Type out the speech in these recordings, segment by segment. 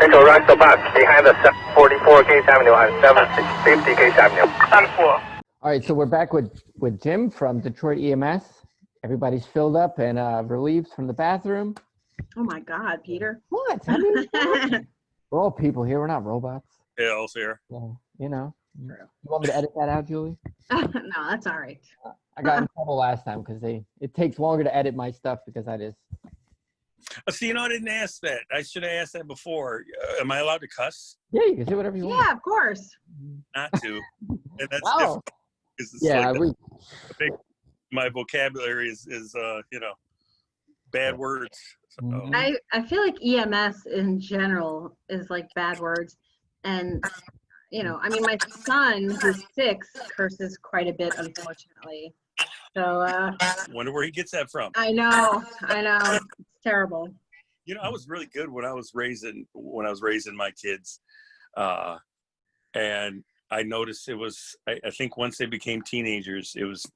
Echo Rock the bus behind the 744 Gage Avenue and 750 Gage Avenue. 4. All right, so we're back with Jim from Detroit EMS. Everybody's filled up and relieved from the bathroom. Oh my God, Peter. What? I mean, we're all people here. We're not robots. Yeah, I'll see her. Yeah, you know. True. You want me to edit that out, Julie? No, that's all right. I got in trouble last time because it takes longer to edit my stuff because I just. See, you know, I didn't ask that. I should have asked that before. Am I allowed to cuss? Yeah, you can say whatever you want. Yeah, of course. Not to. And that's Wow. different. 'Cause it's Yeah, like my vocabulary is you know, bad words. So, Mhm. I feel like EMS in general is like bad words. And, you know, I mean, my son, who's 6, curses quite a bit, unfortunately. So wonder where he gets that from. I know. It's terrible. You know, I was really good when I was raising my kids, and I noticed it was. I think once they became teenagers, it was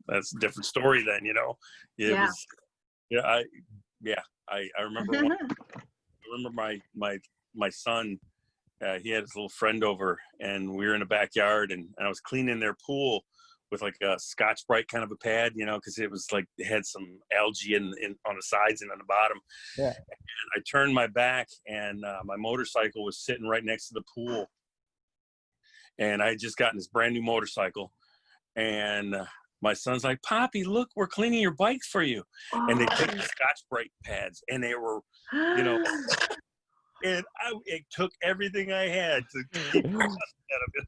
that's a different story then. You know, it Yeah. was. I remember. I remember my son. He had his little friend over, and we were in the backyard, and I was cleaning their pool with like a Scotch-Brite kind of a pad, you know, because it was like it had some algae in on the sides and on the bottom. Yeah. And I turned my back, and my motorcycle was sitting right next to the pool. And I had just gotten this brand new motorcycle, and my son's like, "Poppy, look, we're cleaning your bike for you." And they took the Scotch-Brite pads, and they were, you know, and it took everything I had to keep out of it.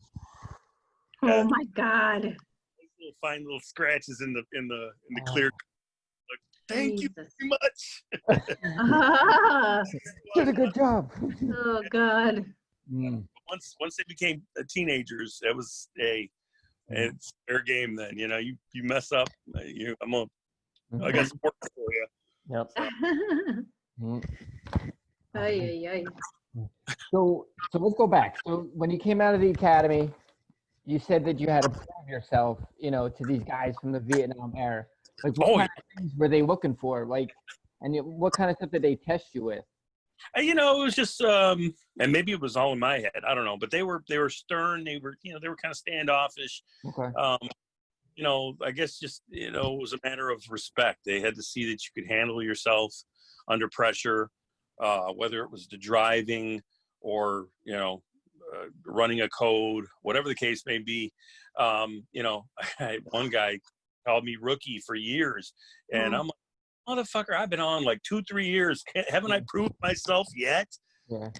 Oh my God. Little fine little scratches in the clear. Like, thank you Jesus. very much. Did a good job. Oh God. Mm. Once they became teenagers, it was it's fair game then. You know, you mess up, I got some work for you. Yep. Mm. Ay, ay, ay. So let's go back. So when you came out of the academy, you said that you had to prove yourself, you know, to these guys from the Vietnam era. Like, what kind of things were they looking for? Like, and what kind of stuff did they test you with? You know, it was just, and maybe it was all in my head. I don't know, but they were stern. They were kind of standoffish. Okay. You know, I guess just, you know, it was a matter of respect. They had to see that you could handle yourself under pressure, whether it was the driving or, you know, running a code, whatever the case may be. You know, one guy called me rookie for years, and I'm like, motherfucker, I've been on like 2-3 years. Haven't I proved myself yet? Yeah.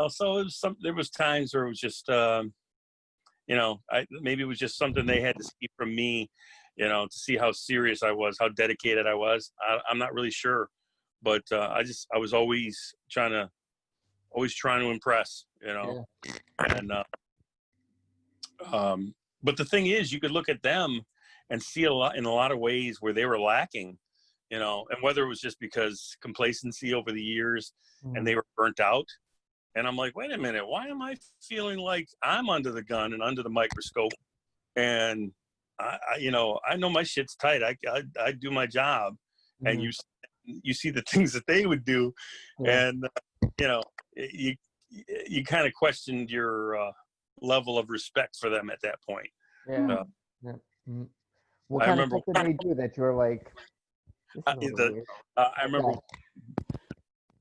So it was there was times where it was just, you know, maybe it was just something they had to see from me, you know, to see how serious I was, how dedicated I was. I'm not really sure, but I was always trying to impress, you know. Yeah. And but the thing is, you could look at them and see in a lot of ways where they were lacking, you know, and whether it was just because complacency over the years and they were burnt out. And I'm like, wait a minute, why am I feeling like I'm under the gun and under the microscope? And I you know, I know my shit's tight. I do my job, and you see the things that they would do, and you know, you kind of questioned your level of respect for them at that point. Yeah. What kind of stuff did they do that you were like? I remember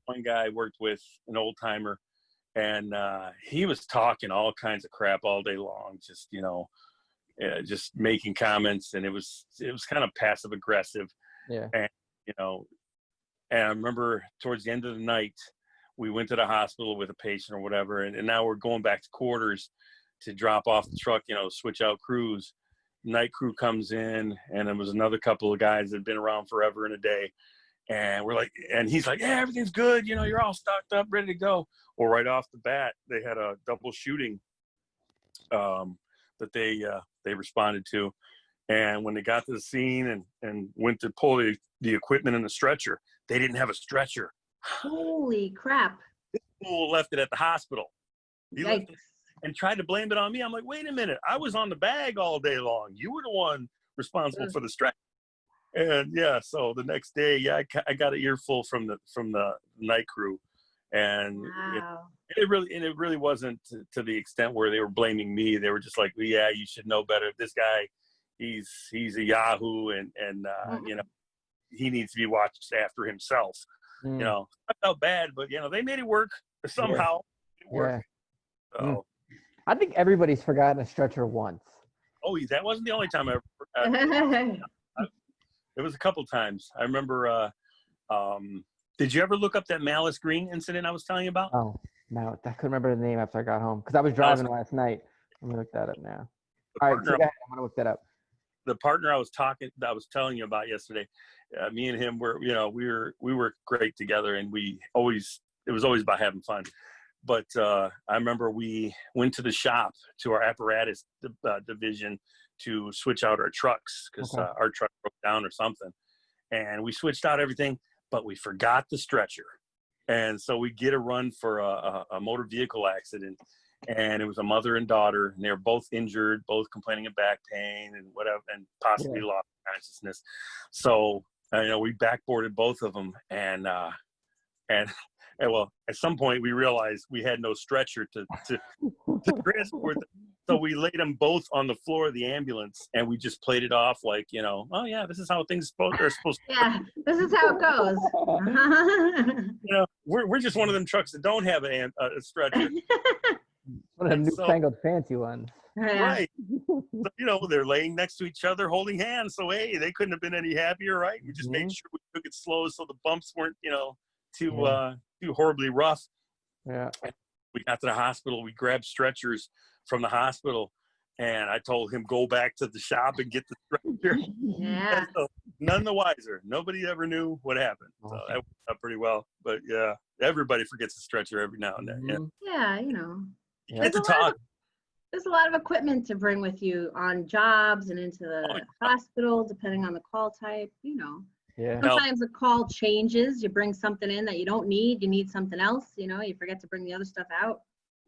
one guy I worked with, an old timer, and he was talking all kinds of crap all day long, just, you know, just making comments, and it was kind of passive aggressive. Yeah. And you know, and I remember towards the end of the night, we went to the hospital with a patient or whatever, and now we're going back to quarters to drop off the truck, you know, switch out crews. Night crew comes in, and there was another couple of guys that had been around forever and a day. And we're like, and he's like, yeah, everything's good. You know, you're all stocked up, ready to go. Well, right off the bat, they had a double shooting that they responded to. And when they got to the scene and went to pull the equipment in the stretcher, they didn't have a stretcher. Holy crap. This fool left it at the hospital. He left Yikes. it and tried to blame it on me. I'm like, wait a minute. I was on the bag all day long. You were the one responsible for the stretcher. And yeah, so the next day, I got an earful from the night crew, and wow. it really wasn't to the extent where they were blaming me. They were just like, well, yeah, you should know better. This guy, he's a Yahoo, and you know, he needs to be watched after himself. You know, I felt bad, but you know, they made it work somehow. It worked. So, I think everybody's forgotten a stretcher once. oh, that wasn't the only time I ever. It was a couple times. I remember. Did you ever look up that Malice Green incident I was telling you about? Oh, no, I couldn't remember the name after I got home because I was driving last night. Let me look that up now. All right, so go ahead. I'm gonna look that up. The partner I was telling you about yesterday, me and him were, you know, we were great together, and it was always about having fun. But I remember we went to the shop, to our apparatus division, to switch out our trucks because our truck broke down or something, and we switched out everything, but we forgot the stretcher, and so we get a run for a motor vehicle accident. And it was a mother and daughter, and they were both injured, both complaining of back pain and whatever, and possibly lost consciousness. So, you know, we backboarded both of them, and well, at some point we realized we had no stretcher to transport them. So we laid them both on the floor of the ambulance, and we just played it off like, you know, oh yeah, this is how things are supposed to. Yeah, this is how it goes. You know, we're just one of them trucks that don't have a stretcher. One of them newfangled fancy ones. Right. So, you know, they're laying next to each other holding hands. So, hey, they couldn't have been any happier, right? We just made sure we took it slow so the bumps weren't, you know, too horribly rough. Yeah. And we got to the hospital. We grabbed stretchers from the hospital, and I told him, go back to the shop and get the stretcher. Yeah. So, none the wiser. Nobody ever knew what happened. So that worked out pretty well. But, yeah, everybody forgets the stretcher every now and then. Yeah, you know. You get to talk. There's a lot of equipment to bring with you on jobs and into the hospital, depending on the call type, you know. Yeah. Sometimes the call changes. You bring something in that you don't need. You need something else, you know. You forget to bring the other stuff out.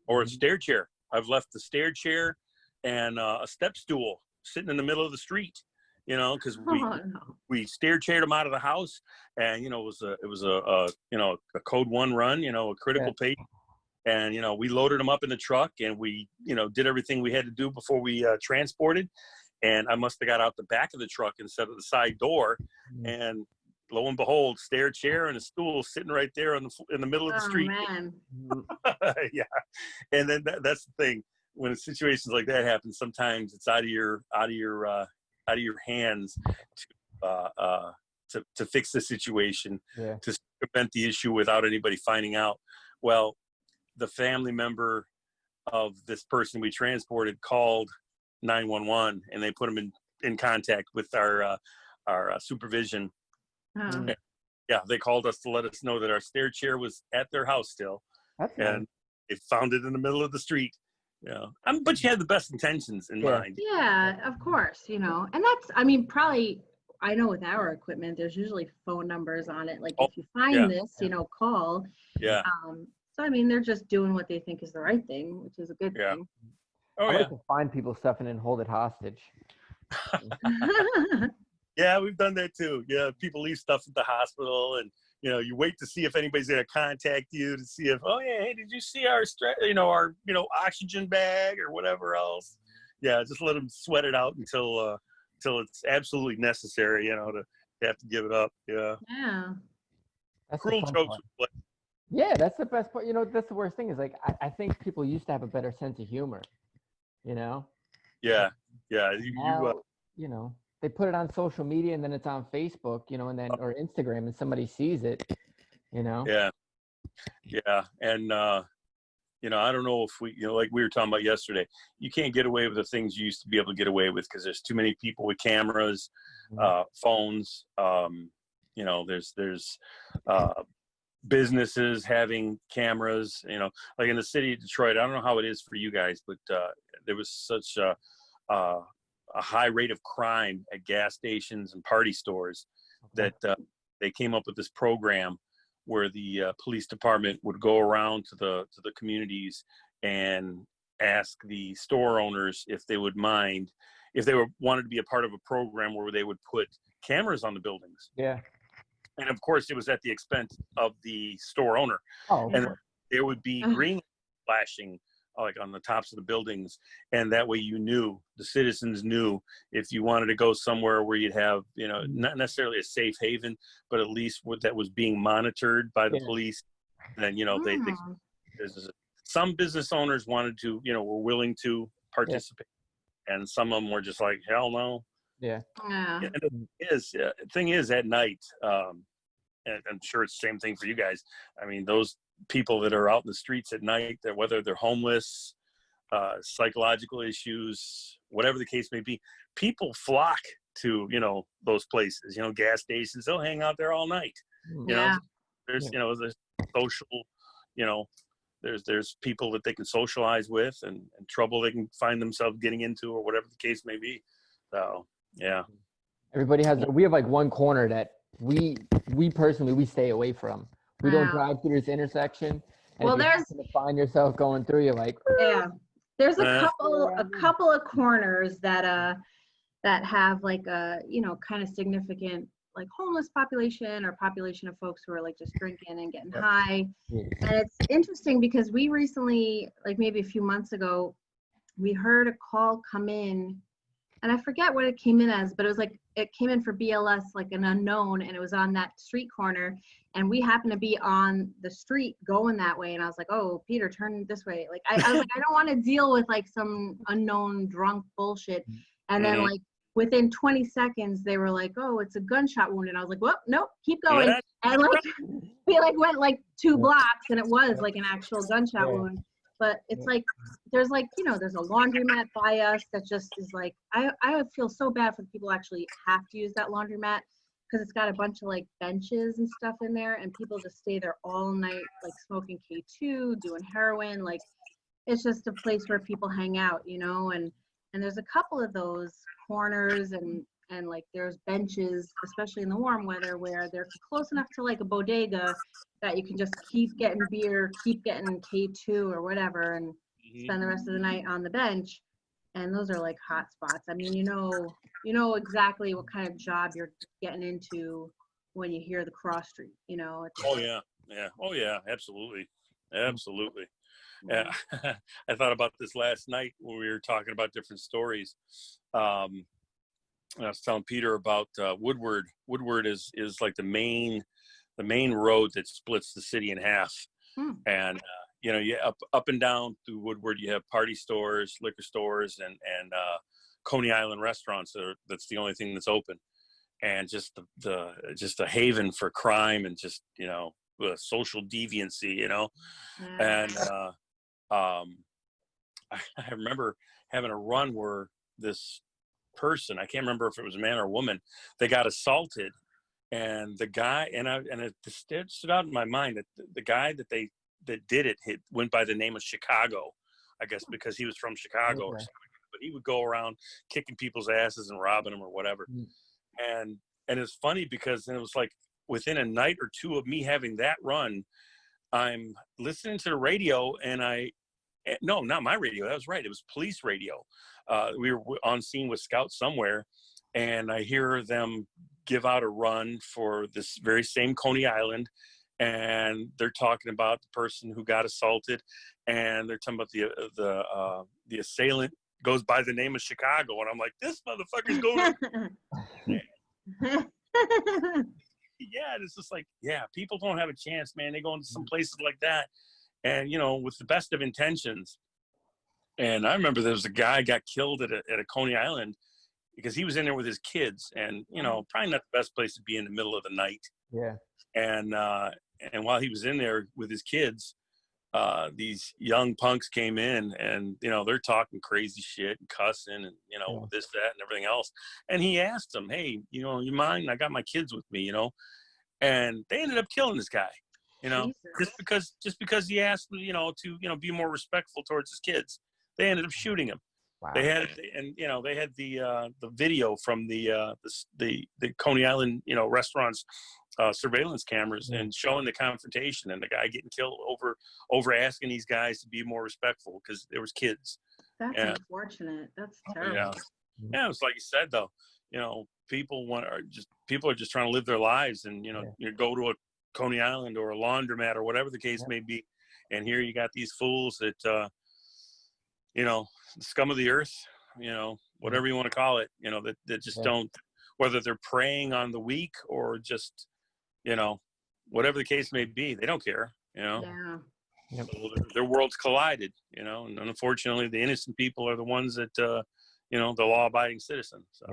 Or a stair chair. I've left the stair chair and a step stool sitting in the middle of the street, you know, because we stair chaired them out of the house, and, you know, it was a you know, a code 1 run, you know, a critical page. And, you know, we loaded them up in the truck, and we, you know, did everything we had to do before we transported. And I must have got out the back of the truck instead of the side door. And lo and behold, stair chair and a stool sitting right there in the middle of the street. Man. Yeah. And then that's the thing. When situations like that happen, sometimes it's out of your hands to fix the situation, to prevent the issue without anybody finding out. Well, the family member of this person we transported called 911, and they put them in contact with our supervision. Yeah, they called us to let us know that our stair chair was at their house still. That's and nice. they found it in the middle of the street. Yeah, but you had the best intentions in mind. Yeah, of course, you know, and that's, I mean, probably, I know with our equipment, there's usually phone numbers on it. Like, if you find this, you know, call. Yeah. So, I mean, they're just doing what they think is the right thing, which is a good thing. Oh, I like to find people's stuff and then hold it hostage. Yeah, we've done that too. Yeah, people leave stuff at the hospital, and, you know, you wait to see if anybody's going to contact you to see if, oh yeah, hey, did you see our oxygen bag or whatever else? Yeah, just let them sweat it out until it's absolutely necessary, you know, to have to give it up. Yeah. Yeah. That's Cruel jokes. Yeah, that's the best part. You know, that's the worst thing is, like, I think people used to have a better sense of humor, you know? Yeah. Yeah. Now, you know, they put it on social media, and then it's on Facebook, you know, and then, or Instagram, and somebody sees it, you know? Yeah. Yeah. And, you know, I don't know if like we were talking about yesterday, you can't get away with the things you used to be able to get away with because there's too many people with cameras, phones. You know, there's businesses having cameras, you know, like in the city of Detroit. I don't know how it is for you guys, but there was such a high rate of crime at gas stations and party stores that they came up with this program where the police department would go around to the communities and ask the store owners if they would mind, if they wanted to be a part of a program where they would put cameras on the buildings. Yeah. And of course, it was at the expense of the store owner. Oh, and there would be green flashing like on the tops of the buildings, and that way the citizens knew if you wanted to go somewhere where you'd have, not necessarily a safe haven, but at least that was being monitored by the police. Then some business owners wanted to, were willing to participate, and some of them were just like, hell no. Yeah. And the thing is at night, and I'm sure it's the same thing for you guys. I mean, those people that are out in the streets at night, that whether they're homeless, psychological issues, whatever the case may be, people flock to, those places, gas stations. They'll hang out there all night. There's, there's social, there's people that they can socialize with, and trouble they can find themselves getting into, or whatever the case may be. So, yeah. Everybody we have like one corner that we personally, we stay away from. We don't drive through this intersection. And Well, if you happen to find yourself going through, you're like, there's a couple of corners that have like a, kind of significant like homeless population, or population of folks who are like just drinking and getting high. And it's interesting because we recently, like maybe a few months ago, we heard a call come in, and I forget what it came in as, but it was like, it came in for BLS, like an unknown, and it was on that street corner. And we happened to be on the street going that way. And I was like, oh, Peter, turn this way. Like, I was like, I don't want to deal with like some unknown drunk bullshit. And then like within 20 seconds, they were like, oh, it's a gunshot wound. And I was like, well, nope, keep going. And like, we like went like 2 blocks, and it was like an actual gunshot wound. But it's like, there's like, there's a laundromat by us that just is like, I would feel so bad for the people who actually have to use that laundromat, because it's got a bunch of like benches and stuff in there, and people just stay there all night, like smoking K2, doing heroin. Like, it's just a place where people hang out, and there's a couple of those corners, and like there's benches, especially in the warm weather, where they're close enough to like a bodega that you can just keep getting beer, keep getting K2 or whatever, and spend the rest of the night on the bench. And those are like hot spots. I mean, you know exactly what kind of job you're getting into when you hear the cross street, Oh yeah, absolutely. Yeah. I thought about this last night when we were talking about different stories. I was telling Peter about Woodward. Woodward is like the main road that splits the city in half. And you up and down through Woodward, you have party stores, liquor stores, and Coney Island restaurants. That's the only thing that's open, and just just a haven for crime and just social deviancy. And I remember having a run where this person, I can't remember if it was a man or a woman, they got assaulted, and the guy, and it stood out in my mind that the guy that did it went by the name of Chicago, I guess because he was from Chicago or something. But he would go around kicking people's asses and robbing them or whatever. And it's funny because it was like within a night or two of me having that run, I'm listening to the radio, and no, not my radio. That was right. It was police radio. We were on scene with scouts somewhere, and I hear them give out a run for this very same Coney Island, and they're talking about the person who got assaulted, and they're talking about the assailant goes by the name of Chicago, and I'm like, this motherfucker's going. Yeah, it's just like, people don't have a chance, man. They go into some places like that, and with the best of intentions. And I remember there was a guy got killed at a Coney Island because he was in there with his kids, and probably not the best place to be in the middle of the night. Yeah. And while he was in there with his kids, these young punks came in, and they're talking crazy shit and cussing and this, that, and everything else. And he asked them, hey, you mind? I got my kids with me, and they ended up killing this guy. Just because he asked them, to be more respectful towards his kids. They ended up shooting him. Wow. They had the video from the Coney Island restaurants surveillance cameras, and showing the confrontation and the guy getting killed over asking these guys to be more respectful because there was kids. That's unfortunate. That's terrible. Yeah, it's like you said though. People are just trying to live their lives, and you go to a Coney Island or a laundromat or whatever the case may be, And here you got these fools that, you know, scum of the earth, you know, whatever you want to call it, you know, that just don't, whether they're preying on the weak or just, you know, whatever the case may be, they don't care, you know. Yeah. Yep. So their worlds collided, you know, and unfortunately the innocent people are the ones that, you know, the law-abiding citizens. So.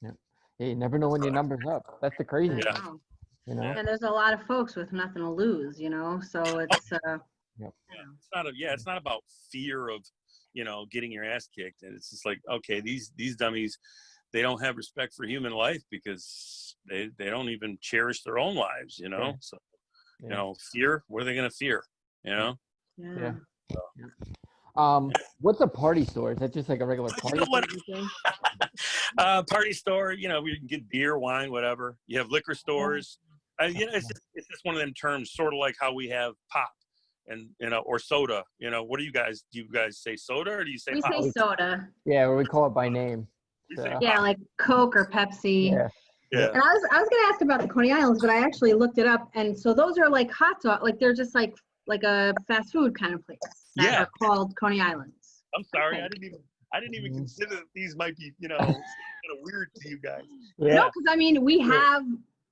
Yeah, you never know when your number's up. That's the crazy I thing, know. you know. And there's a lot of folks with nothing to lose, you know, so it's It's not about fear of, you know, getting your ass kicked. And it's just like, okay, these dummies, they don't have respect for human life because they don't even cherish their own lives, you know. So, you know, fear, what are they going to fear, you know? yeah. What's a party store? Is that just like a regular party store? Party store, you know, we can get beer, wine, whatever. You have liquor stores. You know, it's just one of them terms, sort of like how we have pop and, you know, or soda. You know, what do you guys say soda or do you say We pop? say soda. Yeah, or we call it by name. So. Yeah, like Coke or Pepsi. Yeah. And I was going to ask about the Coney Islands, but I actually looked it up, and so those are like hot dog, like they're just like a fast food kind of place that are called Coney Islands. I'm sorry, Okay. I didn't even consider that these might be, you know, kind of weird to you guys. Yeah. No, because I mean we have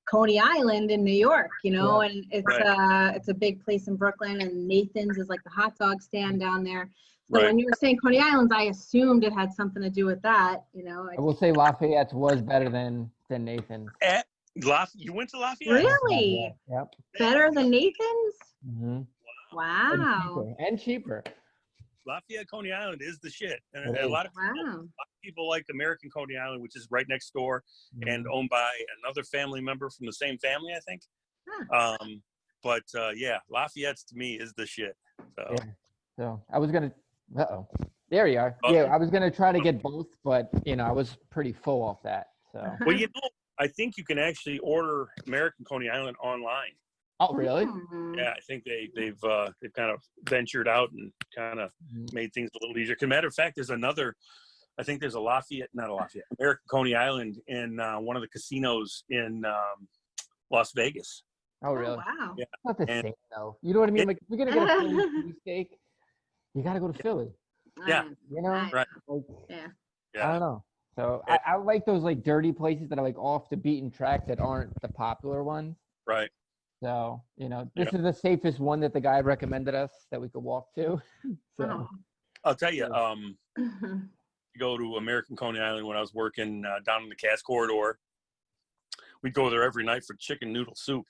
Coney Island in New York, you know, and it's a big place in Brooklyn, and Nathan's is like the hot dog stand down there. So when you were saying Coney Islands, I assumed it had something to do with that, you know. I will say Lafayette's was better than Nathan's. You went to Lafayette? Really? Yep. Better than Nathan's? Mm-hmm. Wow. And cheaper. Lafayette Coney Island is the shit, and a lot of people like American Coney Island, which is right next door and owned by another family member from the same family, I think. But Lafayette's to me is the shit. So, so I was gonna. There you are. Yeah, I was gonna try to get both, but you know I was pretty full off that. So. Well, you know, I think you can actually order American Coney Island online. Oh, really? Yeah, I think they've kind of ventured out and kind of made things a little easier. As a matter of fact, there's I think there's American Coney Island in one of the casinos in Las Vegas. Oh, really? Oh, wow. Yeah. It's not the same though. You know what I mean? Like, if you're gonna get a Philly cheesesteak, you gotta go to Philly. Yeah. You know? Right. Like, yeah. I don't know. So I like those like dirty places that are like off the beaten track that aren't the popular ones. Right. So, you know, this is the safest one that the guy recommended us that we could walk to. So I'll tell you, to go to American Coney Island when I was working down in the Cass Corridor, we'd go there every night for chicken noodle soup.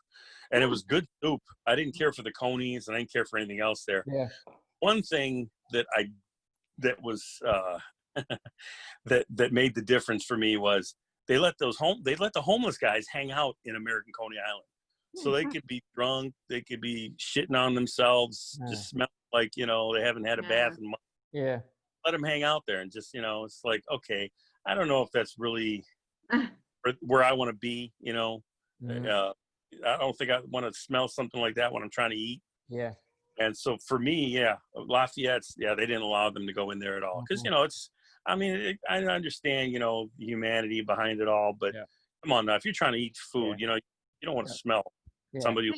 And it was good soup. I didn't care for the conies and I didn't care for anything else there. Yeah. One thing that was that made the difference for me was they let the homeless guys hang out in American Coney Island. So they could be drunk, they could be shitting on themselves, just smell like, you know, they haven't had a bath in months. Yeah. Let them hang out there and just, you know, it's like, okay, I don't know if that's really where I want to be, you know. I don't think I want to smell something like that when I'm trying to eat. Yeah. And so for me, Lafayette's, they didn't allow them to go in there at all. Because, you know, I understand, you know, the humanity behind it all, but come on now, if you're trying to eat food, you know, you don't want to smell somebody who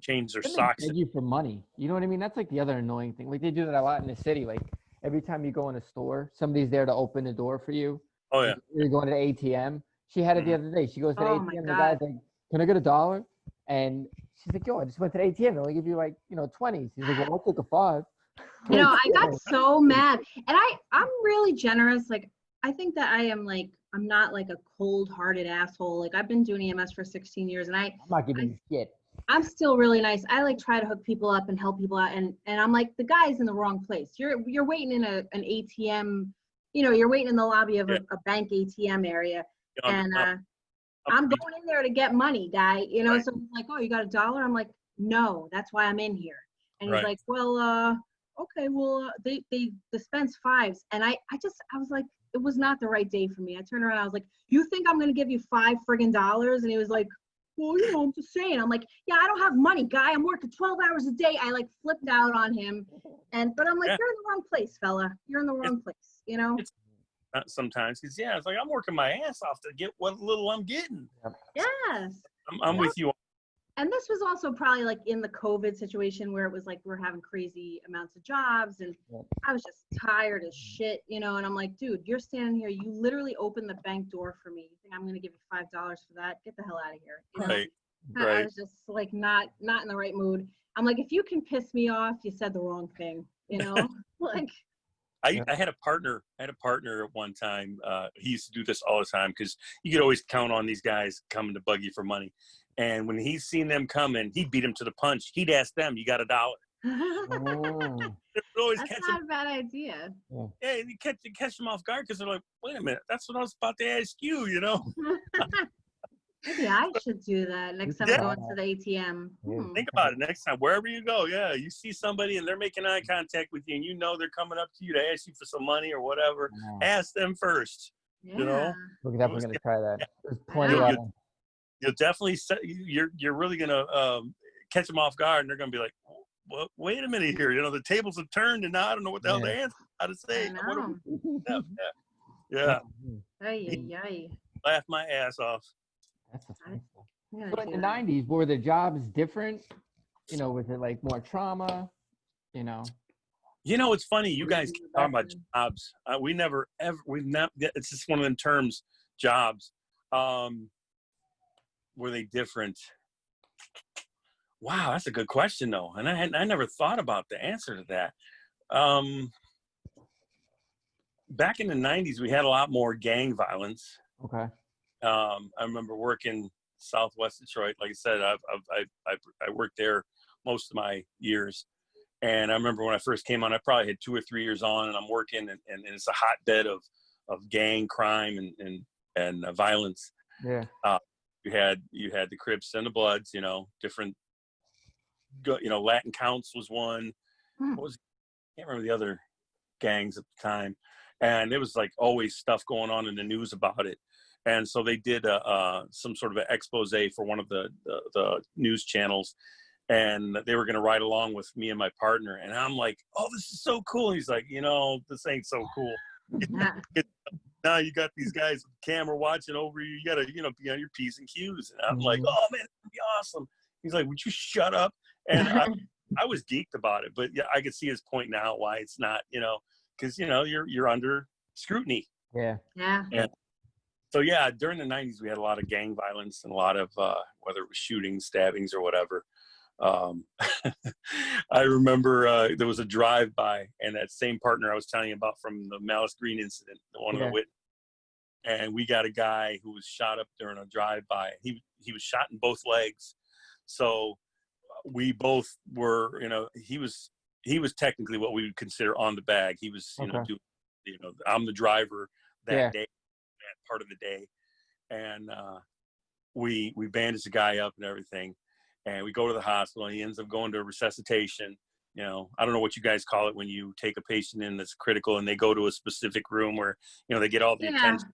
changed their socks. They beg you for money. You know what I mean? That's like the other annoying thing. Like they do that a lot in the city. Like every time you go in a store, somebody's there to open the door for you. Oh, yeah. You're going to the ATM. She had it the other day. She goes to the ATM. The guy's like, "Can I get $1?" And she's like, "Yo, I just went to the ATM. They only give you like, you know, 20s." He's like, "Well, I'll take a 5." You know, I got so mad. And I'm really generous. Like, I think that I'm not like a cold-hearted asshole. Like, I've been doing EMS for 16 years, and I'm not giving you shit. I'm still really nice. I like try to hook people up and help people out. And I'm like, the guy's in the wrong place. You're waiting in an ATM, you know, you're waiting in the lobby of a bank ATM area. And I'm going in there to get money, guy. You know, so he's like, "Oh, you got $1?" I'm like, "No, that's why I'm in here." And he's like, "Well, okay, well, they dispense 5s." And I was like, it was not the right day for me. I turned around, I was like, "You think I'm gonna give you $5 friggin' dollars?" And he was like, "Well, you know, I'm just saying." I'm like, "Yeah, I don't have money, guy. I'm working 12 hours a day." I like flipped out on him, but I'm like, "You're in the wrong place, fella. You're in the wrong place." You know. Sometimes, because it's like I'm working my ass off to get what little I'm getting. Yes. I'm with you. And this was also probably like in the COVID situation where it was like we're having crazy amounts of jobs, and I was just tired as shit, you know. And I'm like, dude, you're standing here. You literally opened the bank door for me. You think I'm gonna give you $5 for that? Get the hell out of here. You know? Right. I Right. was just like not in the right mood. I'm like, if you can piss me off, you said the wrong thing, you know. Like, I had a partner. I had a partner at one time. He used to do this all the time because you could always count on these guys coming to bug you for money. And when he's seen them coming, he'd beat them to the punch. He'd ask them, "You got $1?" Oh, It would always that's catch not them. a bad idea. Yeah, you catch them off guard because they're like, "Wait a minute, that's what I was about to ask you." You know. Maybe I should do that next time Yeah. I go into the ATM. Yeah. Think about it next time, wherever you go. Yeah, you see somebody and they're making eye contact with you, and you know they're coming up to you to ask you for some money or whatever. Ask them first. Yeah. You know? We're definitely gonna try that. There's plenty Yeah. of You'll definitely you're really gonna catch them off guard, and they're gonna be like, "Well, wait a minute here. You know, the tables have turned, and now I don't know what the hell to answer, how to say." I What do know. yeah, Ay, ay, ay. laugh my ass off. That's the fun stuff. Yeah, So in the yeah. 90s, were the jobs different? You know, was it like more trauma? You know? You know, it's funny. You guys keep talking about Back jobs. We've never. It's just one of them terms, jobs. Were they different? Wow, that's a good question though, and I never thought about the answer to that. Back in the 90s, we had a lot more gang violence. Okay. I remember working Southwest Detroit. Like I said, I worked there most of my years. And I remember when I first came on, I probably had 2 or 3 years on, and I'm working, and it's a hotbed of gang crime and violence. Yeah. You had the Crips and the Bloods, you know, different, you know, Latin Counts was one. What was, I can't remember the other gangs at the time. And it was like always stuff going on in the news about it. And so they did some sort of an expose for one of the news channels, and they were going to ride along with me and my partner. And I'm like, "Oh, this is so cool." He's like, "You know, this ain't so cool. Now you got these guys with the camera watching over you. You got to, you know, be on your P's and Q's." And I'm like, "Oh man, it'd be awesome." He's like, "Would you shut up?" And I was geeked about it, but yeah, I could see his point now why it's not, you know, because, you know, you're under scrutiny. Yeah. Yeah. And so yeah, during the 90s, we had a lot of gang violence and a lot of whether it was shootings, stabbings, or whatever. I remember there was a drive-by, and that same partner I was telling you about from the Malice Green incident, one of the witnesses, and we got a guy who was shot up during a drive-by. He was shot in both legs. So we both were, you know, he was technically what we would consider on the bag. He was, you know, I'm the driver that day, that part of the day, and we bandaged the guy up and everything. And we go to the hospital, and he ends up going to resuscitation. You know, I don't know what you guys call it when you take a patient in that's critical and they go to a specific room where, you know, they get all the attention.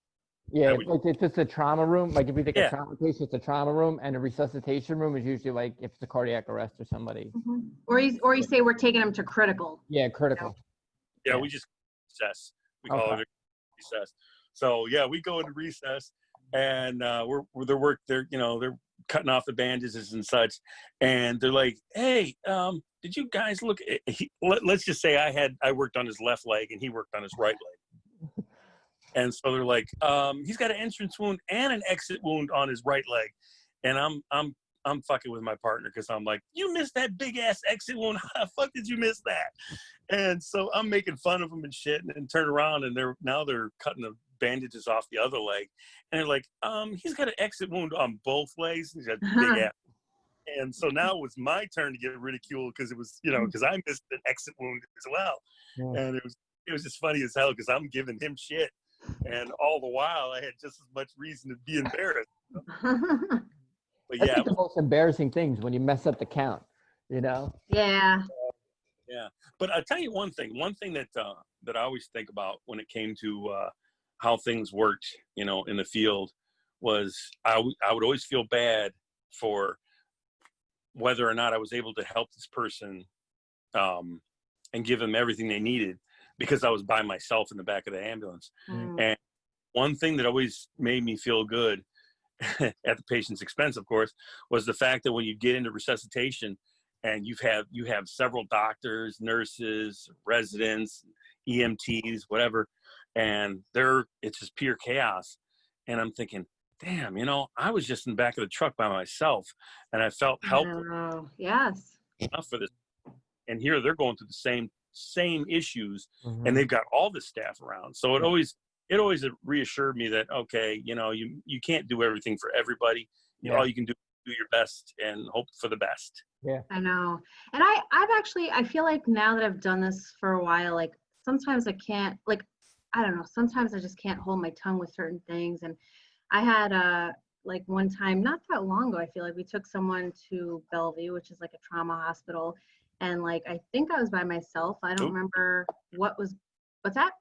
Yeah, it's just a trauma room. Like if you think a Yeah. trauma patient, it's a trauma room, and a resuscitation room is usually like if it's a cardiac arrest or somebody. Or you say we're taking them to critical. Yeah, critical. Yeah, we just recess. We call it a recess. So yeah, we go into recess, and they're cutting off the bandages and such, and they're like, "Hey, did you guys look?" Let's just say I worked on his left leg and he worked on his right leg, and so they're like, "He's got an entrance wound and an exit wound on his right leg," and I'm fucking with my partner because I'm like, "You missed that big ass exit wound. How the fuck did you miss that?" And so I'm making fun of him and shit, and turn around, and they're cutting the bandages off the other leg, and they're like, "He's got an exit wound on both legs. He's got big ass." And so now it was my turn to get ridiculed because it was, you know, because I missed an exit wound as well, and it was just funny as hell because I'm giving him shit, and all the while I had just as much reason to be embarrassed. But That's like the most embarrassing things when you mess up the count, you know? Yeah. Yeah. But I'll tell you one thing that I always think about when it came to how things worked, you know, in the field was I would always feel bad for whether or not I was able to help this person and give them everything they needed because I was by myself in the back of the ambulance. And one thing that always made me feel good at the patient's expense, of course, was the fact that when you get into resuscitation and you have several doctors, nurses, residents, EMTs, whatever, and it's just pure chaos. And I'm thinking, damn, I was just in the back of the truck by myself, and I felt helpless Oh, yes. enough for this. And here they're going through the same issues, Mhm. and they've got all this staff around. So it always reassured me that, okay, you can't do everything for everybody. Yeah. All you can do your best and hope for the best. Yeah. I know. And I feel like now that I've done this for a while, like sometimes I can't, like, I don't know, sometimes I just can't hold my tongue with certain things. And I had like one time, not that long ago, I feel like we took someone to Bellevue, which is like a trauma hospital. And like, I think I was by myself. I don't Oop. remember what's that?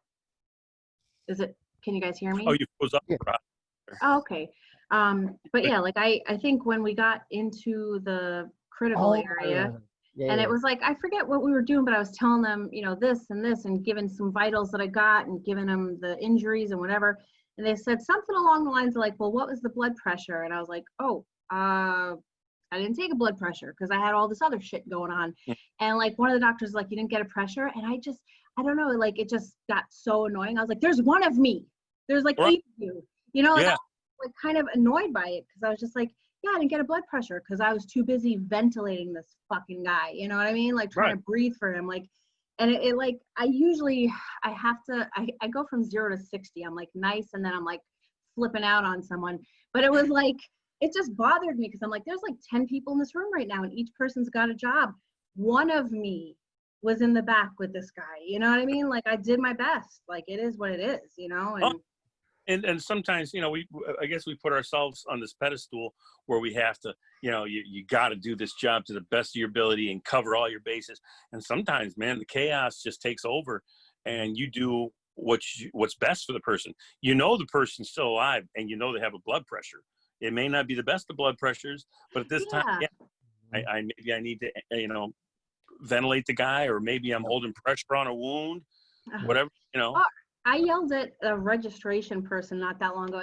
Can you guys hear me? Oh, you froze up. Yeah. Oh, okay. But yeah, like I think when we got into the critical area, Yeah, and yeah. it was like, I forget what we were doing, but I was telling them, this and this, and giving some vitals that I got and giving them the injuries and whatever. And they said something along the lines of like, well, what was the blood pressure? And I was like, oh, I didn't take a blood pressure because I had all this other shit going on. And like one of the doctors was like, you didn't get a pressure? And I don't know, like it just got so annoying. I was like, there's one of me. There's like 8 of you. Like, Yeah. I was like kind of annoyed by it because I was just like, yeah, I didn't get a blood pressure because I was too busy ventilating this fucking guy. You know what I mean? Like trying to breathe for him. Like, and it like, I go from 0 to 60. I'm like nice. And then I'm like flipping out on someone. But it was like, it just bothered me because I'm like, there's like 10 people in this room right now and each person's got a job. One of me was in the back with this guy. You know what I mean? Like I did my best. Like it is what it is, And sometimes, I guess we put ourselves on this pedestal where we have to, you got to do this job to the best of your ability and cover all your bases. And sometimes, man, the chaos just takes over and you do what's best for the person. The person's still alive and they have a blood pressure. It may not be the best of blood pressures, but at this time, maybe I need to, ventilate the guy, or maybe I'm holding pressure on a wound, whatever, I yelled at a registration person not that long ago.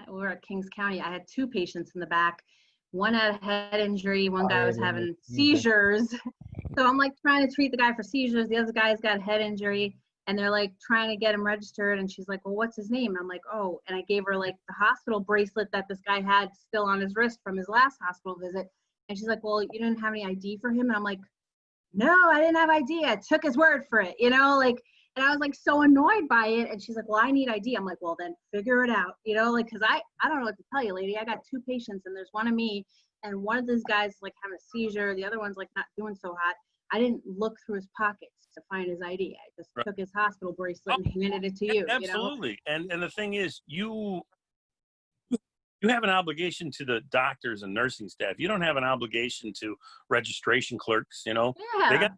We were at Kings County. I had 2 patients in the back. One had a head injury. One guy was having seizures. So I'm like trying to treat the guy for seizures. The other guy's got a head injury. And they're like trying to get him registered. And she's like, well, what's his name? And I'm like, oh, and I gave her like the hospital bracelet that this guy had still on his wrist from his last hospital visit. And she's like, well, you didn't have any ID for him? And I'm like, no, I didn't have ID. I took his word for it, and I was like so annoyed by it. And she's like, well, I need ID. I'm like, well, then figure it out, cause I don't know what to tell you, lady. I got 2 patients and there's one of me and one of these guys like having a seizure. The other one's like not doing so hot. I didn't look through his pockets to find his ID. I just took his hospital bracelet and handed it to you. Absolutely. And the thing is, you have an obligation to the doctors and nursing staff. You don't have an obligation to registration clerks, Yeah.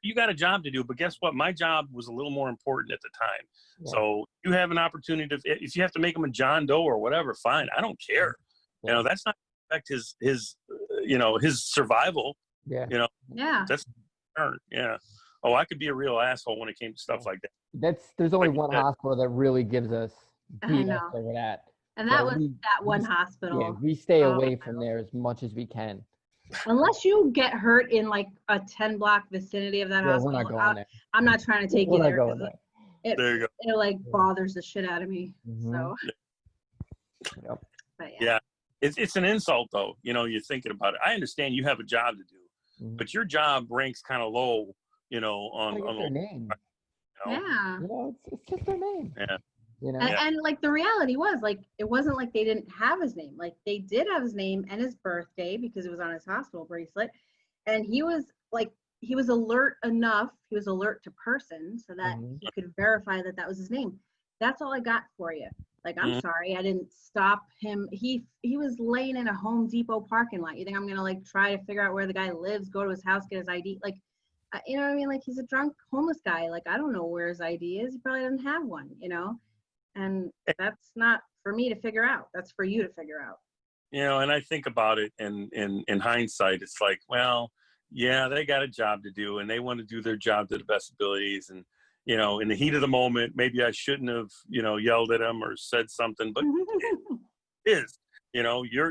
You got a job to do, but guess what? My job was a little more important at the time. Yeah. So you have an opportunity to, if you have to make him a John Doe or whatever, fine. I don't care. Yeah. That's not affect his survival. Yeah. Yeah. That's, yeah. Oh, I could be a real asshole when it came to stuff like that. There's only Like one that. hospital that really gives us I beat us know. over that. And that So was that one hospital. Yeah, we stay Oh, away from there as much as we can. Unless you get hurt in like a 10-block vicinity of that Yeah, hospital, we're not going there. I'm not trying to take We're you not there. going 'Cause there. There you go. It like bothers the shit out of me. Mhm. So, Yep. but Yeah. It's an insult though. You're thinking about it. I understand you have a job to do, Mhm. but your job ranks kind of low, Gotta on get their name. yeah. It's just their name. Yeah. And like the reality was like, it wasn't like they didn't have his name. Like they did have his name and his birthday because it was on his hospital bracelet. And he was alert enough. He was alert to person so that Mhm. he could verify that that was his name. That's all I got for you. Like, I'm Mhm. sorry, I didn't stop him. He was laying in a Home Depot parking lot. You think I'm going to like try to figure out where the guy lives, go to his house, get his ID? Like, you know what I mean? Like he's a drunk homeless guy. Like, I don't know where his ID is. He probably doesn't have one, and that's not for me to figure out. That's for you to figure out. And I think about it and in hindsight, it's like, well, yeah, they got a job to do and they want to do their job to the best abilities. And, in the heat of the moment, maybe I shouldn't have, yelled at them or said something, but it is, You know, you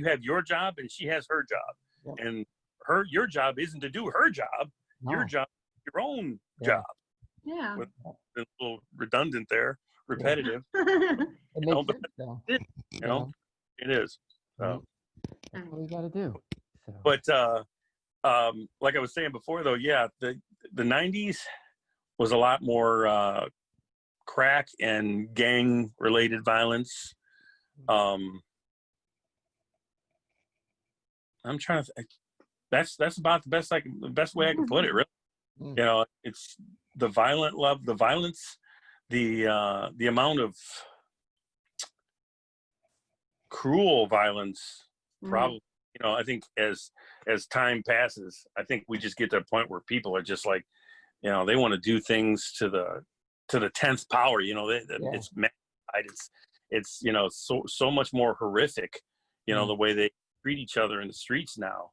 have your job and she has her job. Yep. And your job isn't to do her job. No. Your job is your own Yeah. job. Yeah. With a little redundant there, repetitive. It know, makes but sense though. You know, it is. So. That's what we got to do. So. But like I was saying before, though, yeah, the 90s was a lot more crack and gang related violence. I'm trying to. That's about the best way I can put it. Really, you know, it's the the violence, the amount of cruel violence. Probably, you know, I think as time passes, I think we just get to a point where people are just like, you know, they want to do things to the 10th power. You know, it's magnified. It's you know, so much more horrific. You know, the way they treat each other in the streets now.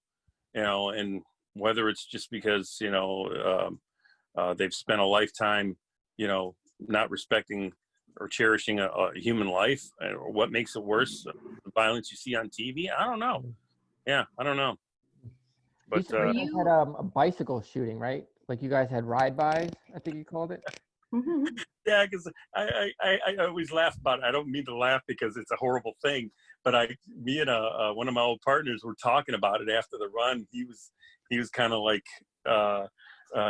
You know, and whether it's just because, you know, they've spent a lifetime, you know, not respecting or cherishing a human life, or what makes it worse, the violence you see on TV. I don't know. Yeah, I don't know. But you guys had a bicycle shooting, right? Like you guys had ride-bys, I think you called it. Yeah, because I always laugh about it. I don't mean to laugh because it's a horrible thing, but me and one of my old partners were talking about it after the run. He was kind of like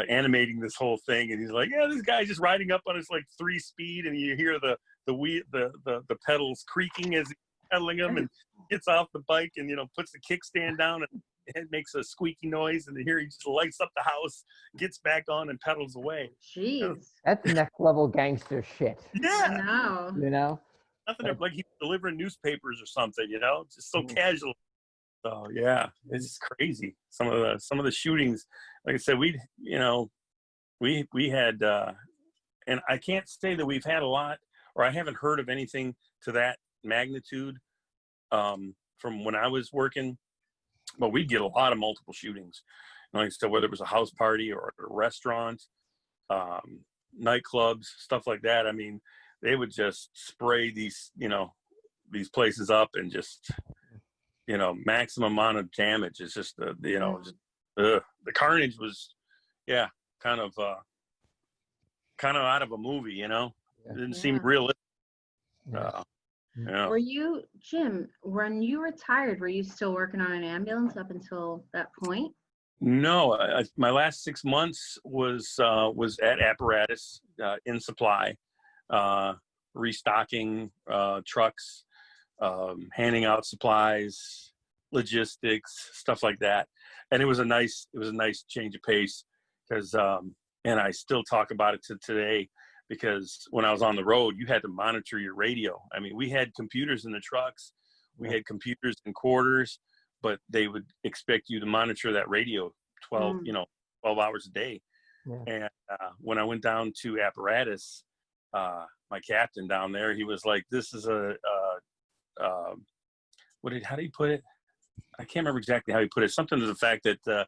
animating this whole thing, and he's like, yeah, this guy's just riding up on his like 3-speed, and you hear the pedals creaking as he's pedaling them, and gets off the bike and, you know, puts the kickstand down and it makes a squeaky noise, and here he just lights up the house, gets back on and pedals away. Jeez. That's next level gangster shit. Yeah. I know. You know? Nothing like he's delivering newspapers or something, you know, just so casual. So yeah, it's just crazy. Some of the shootings, like I said, we had, and I can't say that we've had a lot, or I haven't heard of anything to that magnitude from when I was working, but we'd get a lot of multiple shootings. Like I said, whether it was a house party or a restaurant, nightclubs, stuff like that. I mean, they would just spray these places up and just, you know, maximum amount of damage. It's just the carnage was, yeah, kind of out of a movie, you know. It didn't seem realistic. Yeah. Were you, Jim, when you retired, were you still working on an ambulance up until that point? No, my last 6 months was at Apparatus in supply, restocking trucks, handing out supplies, logistics, stuff like that. And it was a nice change of pace, because and I still talk about it to today, because when I was on the road, you had to monitor your radio. I mean, we had computers in the trucks, we had computers in quarters, but they would expect you to monitor that radio 12 hours a day. And when I went down to Apparatus, my captain down there, he was like, this is how do you put it? I can't remember exactly how he put it. Something to the fact that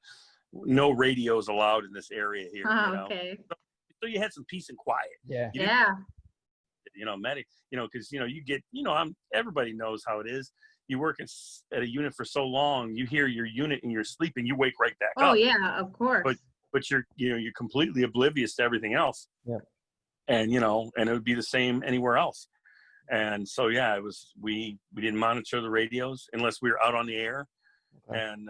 no radio is allowed in this area here. Oh, you know? okay. So you had some peace and quiet. Yeah. You know, because, you know, you get, you know, everybody knows how it is. You work at a unit for so long, you hear your unit in your sleep and you wake right back up. Oh yeah, of course. But you're completely oblivious to everything else. Yeah. And, you know, and it would be the same anywhere else. And so, yeah, we didn't monitor the radios unless we were out on the air and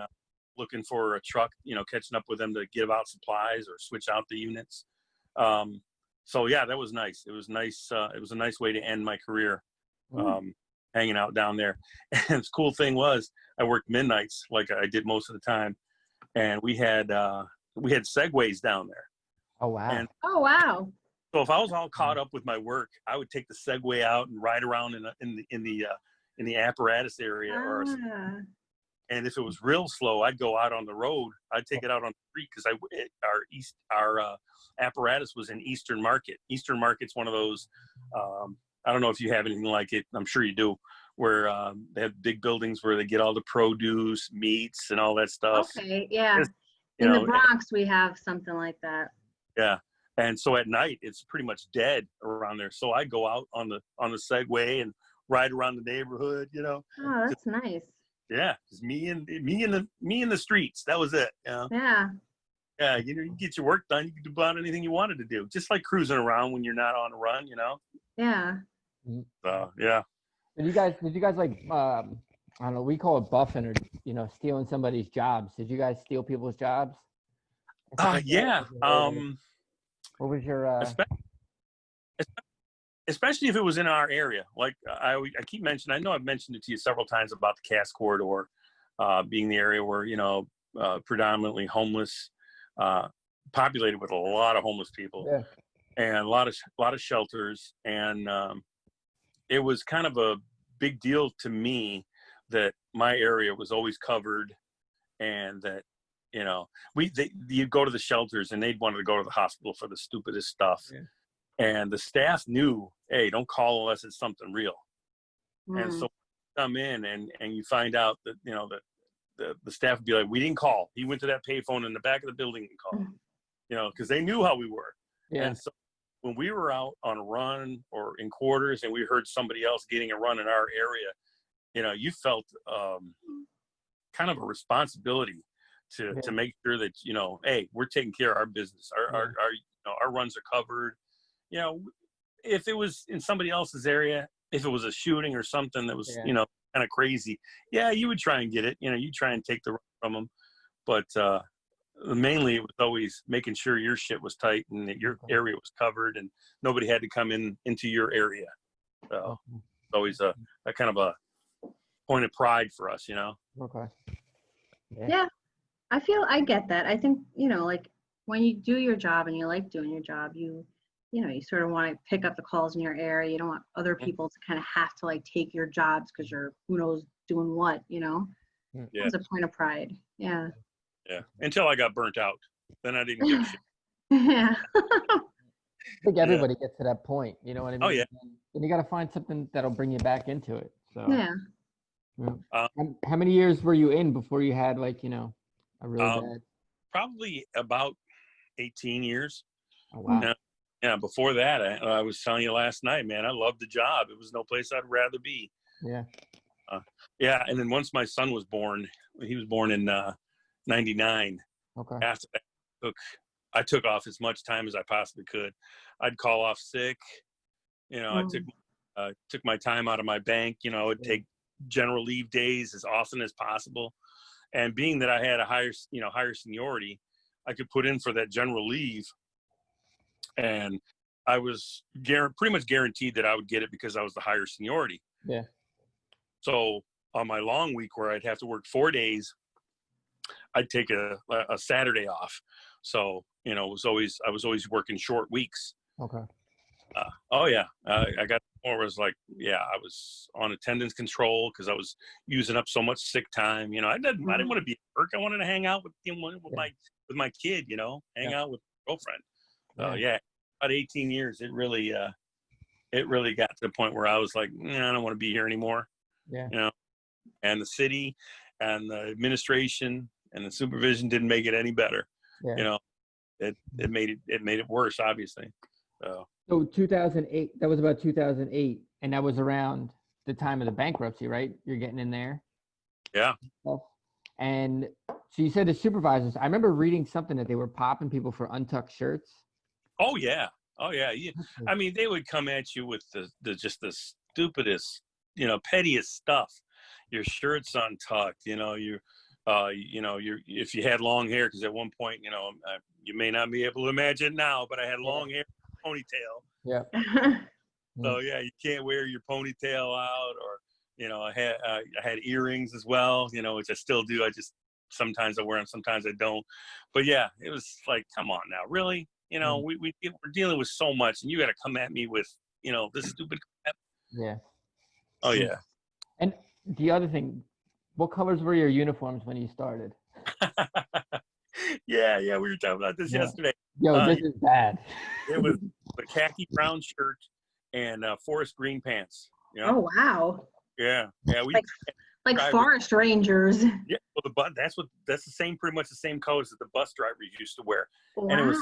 looking for a truck, you know, catching up with them to give out supplies or switch out the units. So yeah, that was nice. It was nice. It was a nice way to end my career, hanging out down there. And the cool thing was I worked midnights like I did most of the time. And we had segways down there. Oh, wow. Oh, wow. So if I was all caught up with my work, I would take the Segway out and ride around in the Apparatus area. And if it was real slow, I'd go out on the road. I'd take it out on the street, because our Apparatus was in Eastern Market. Eastern Market's one of those. I don't know if you have anything like it. I'm sure you do, where they have big buildings where they get all the produce, meats, and all that stuff. Okay, yeah. In the Bronx, we have something like that. Yeah. And so at night, it's pretty much dead around there. So I go out on the Segway and ride around the neighborhood, Oh, that's nice. Yeah, just me in the streets. That was it. You know? Yeah. Yeah, you get your work done. You can do about anything you wanted to do, just like cruising around when you're not on a run. Yeah. So yeah. Did you guys like I don't know, we call it buffing or stealing somebody's jobs. Did you guys steal people's jobs? Yeah. What was your Especially if it was in our area. Like I keep mentioning, I know I've mentioned it to you several times about the Cass Corridor being the area where predominantly homeless, populated with a lot of homeless people, yeah. and a lot of shelters, and it was kind of a big deal to me that my area was always covered, and that you'd go to the shelters and they'd want to go to the hospital for the stupidest stuff. Yeah. And the staff knew, hey, don't call unless it's something real. And so come in and you find out that, the staff would be like, we didn't call. He went to that payphone in the back of the building and called, because they knew how we were. Yeah. And so when we were out on a run or in quarters and we heard somebody else getting a run in our area, you felt kind of a responsibility to make sure that, hey, we're taking care of our business. Our runs are covered. If it was in somebody else's area, if it was a shooting or something that was, kind of crazy, you would try and get it. You try and take the run from them. But mainly it was always making sure your shit was tight and that your area was covered and nobody had to come into your area. So it's always a kind of a point of pride for us, Okay. Yeah. I get that. I think, like when you do your job and you like doing your job, you sort of want to pick up the calls in your area. You don't want other people to kind of have to like take your jobs because you're who knows doing what, Yeah. It's a point of pride. Yeah. Yeah. Until I got burnt out. Then I didn't give a shit. Yeah. I think everybody gets to that point, you know what I mean? Oh, yeah. And you got to find something that'll bring you back into it. So Yeah. How many years were you in before you had like, a really bad? Probably about 18 years. Oh, wow. Yeah, before that, I was telling you last night, man, I loved the job. It was no place I'd rather be. Yeah. Yeah, and then once my son was born, he was born in 99. Okay. After that, I took off as much time as I possibly could. I'd call off sick. I took my time out of my bank. I'd take general leave days as often as possible. And being that I had a higher seniority, I could put in for that general leave. And I was pretty much guaranteed that I would get it because I was the higher seniority. Yeah. So on my long week where I'd have to work 4 days, I'd take a Saturday off. So, I was always working short weeks. Okay. I got more was like, I was on attendance control because I was using up so much sick time. I didn't want to be at work. I wanted to hang out with my kid, hang out with my girlfriend. About 18 years, it really got to the point where I was like, I don't want to be here anymore. Yeah. And the city and the administration and the supervision didn't make it any better. Yeah. It made it worse, obviously. So 2008, that was about 2008, and that was around the time of the bankruptcy, right? You're getting in there. Yeah. And so you said the supervisors, I remember reading something that they were popping people for untucked shirts. Oh yeah. I mean, they would come at you with just the stupidest, pettiest stuff. Your shirt's untucked, if you had long hair, because at one point, you may not be able to imagine now, but I had long hair, ponytail. Yeah. So you can't wear your ponytail out, or I had earrings as well, which I still do. Sometimes I wear them, sometimes I don't. But yeah, it was like, come on now, really? We're dealing with so much, and you got to come at me with this stupid crap. Yeah. Oh yeah. And the other thing, what colors were your uniforms when you started? Yeah, we were talking about this yesterday. Yo, this is bad. It was a khaki brown shirt and forest green pants. Oh wow. Yeah. We like forest rangers. Yeah, well, that's pretty much the same colors that the bus drivers used to wear. Wow. And it was,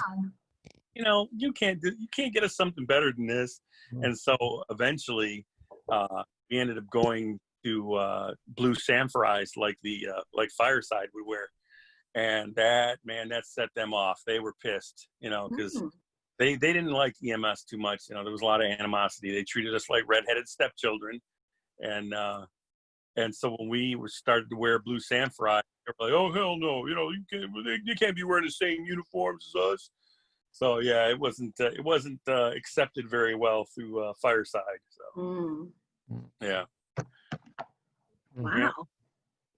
you can't get us something better than this. And so eventually, we ended up going to blue Samphorize like like Fireside would wear. And that set them off. They were pissed, because they didn't like EMS too much. There was a lot of animosity. They treated us like redheaded stepchildren. And so when we started to wear blue Samphorize, they were like, "Oh hell no! You can't be wearing the same uniforms as us." So yeah, it wasn't accepted very well through Fireside. So yeah, Wow.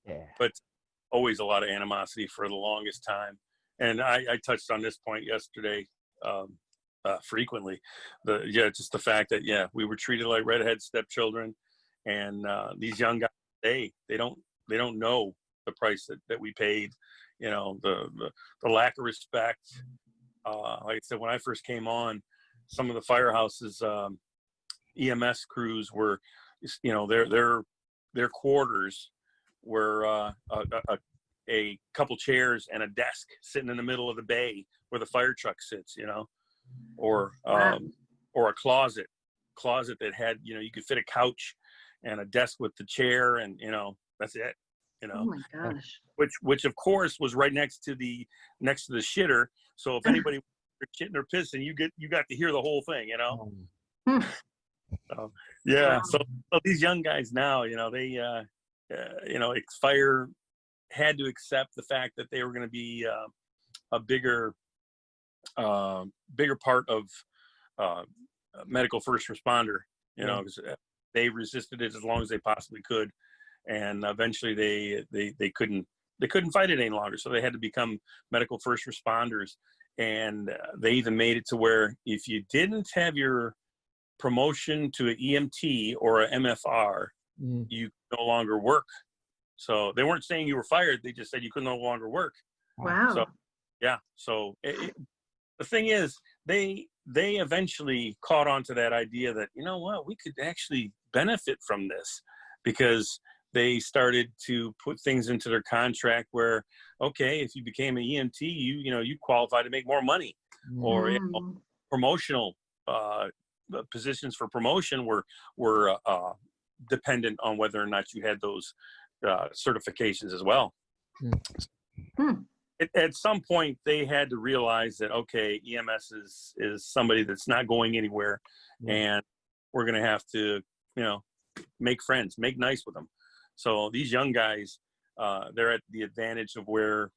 Yeah. but always a lot of animosity for the longest time. And I touched on this point yesterday frequently. Just the fact that we were treated like redhead stepchildren, and these young guys. They don't know the price that we paid, the lack of respect. Like I said, when I first came on, some of the firehouses EMS crews were, their quarters were a couple chairs and a desk sitting in the middle of the bay where the fire truck sits, or a closet that had, you could fit a couch and a desk with the chair, and that's it. Oh my gosh. Which of course was right next to the shitter. So if anybody was shitting or pissing, you got to hear the whole thing. So, yeah. Wow. So these young guys now, they Fire had to accept the fact that they were going to be a bigger part of medical first responder. Because they resisted it as long as they possibly could, and eventually they couldn't fight it any longer. So they had to become medical first responders, and they even made it to where if you didn't have your promotion to an EMT or an MFR, you could no longer work. So they weren't saying you were fired; they just said you could no longer work. Wow. So yeah. So the thing is, they eventually caught on to that idea that, we could actually benefit from this, because they started to put things into their contract where, okay, if you became an EMT, you qualify to make more money, or promotional positions for promotion were dependent on whether or not you had those certifications as well. At some point, they had to realize that, okay, EMS is somebody that's not going anywhere, and we're going to have to, make friends, make nice with them. So these young guys, they're at the advantage of where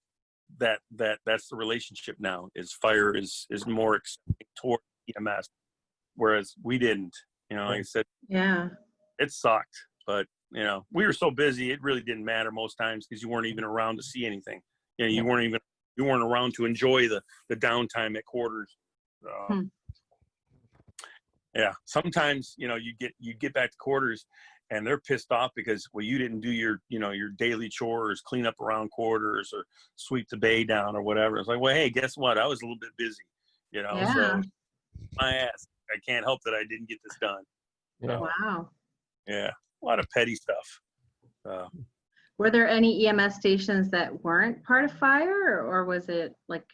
that's the relationship now. Is Fire is more accepting toward EMS, whereas we didn't. Like I said, it sucked, but we were so busy, it really didn't matter most times, because you weren't even around to see anything. You weren't around to enjoy the downtime at quarters. Yeah, sometimes you get back to quarters, and they're pissed off because you didn't do your your daily chores, clean up around quarters, or sweep the bay down or whatever. It's like, well, hey, guess what? I was a little bit busy, so my ass. I can't help that I didn't get this done. Wow. Yeah, a lot of petty stuff. Were there any EMS stations that weren't part of Fire, or was it like?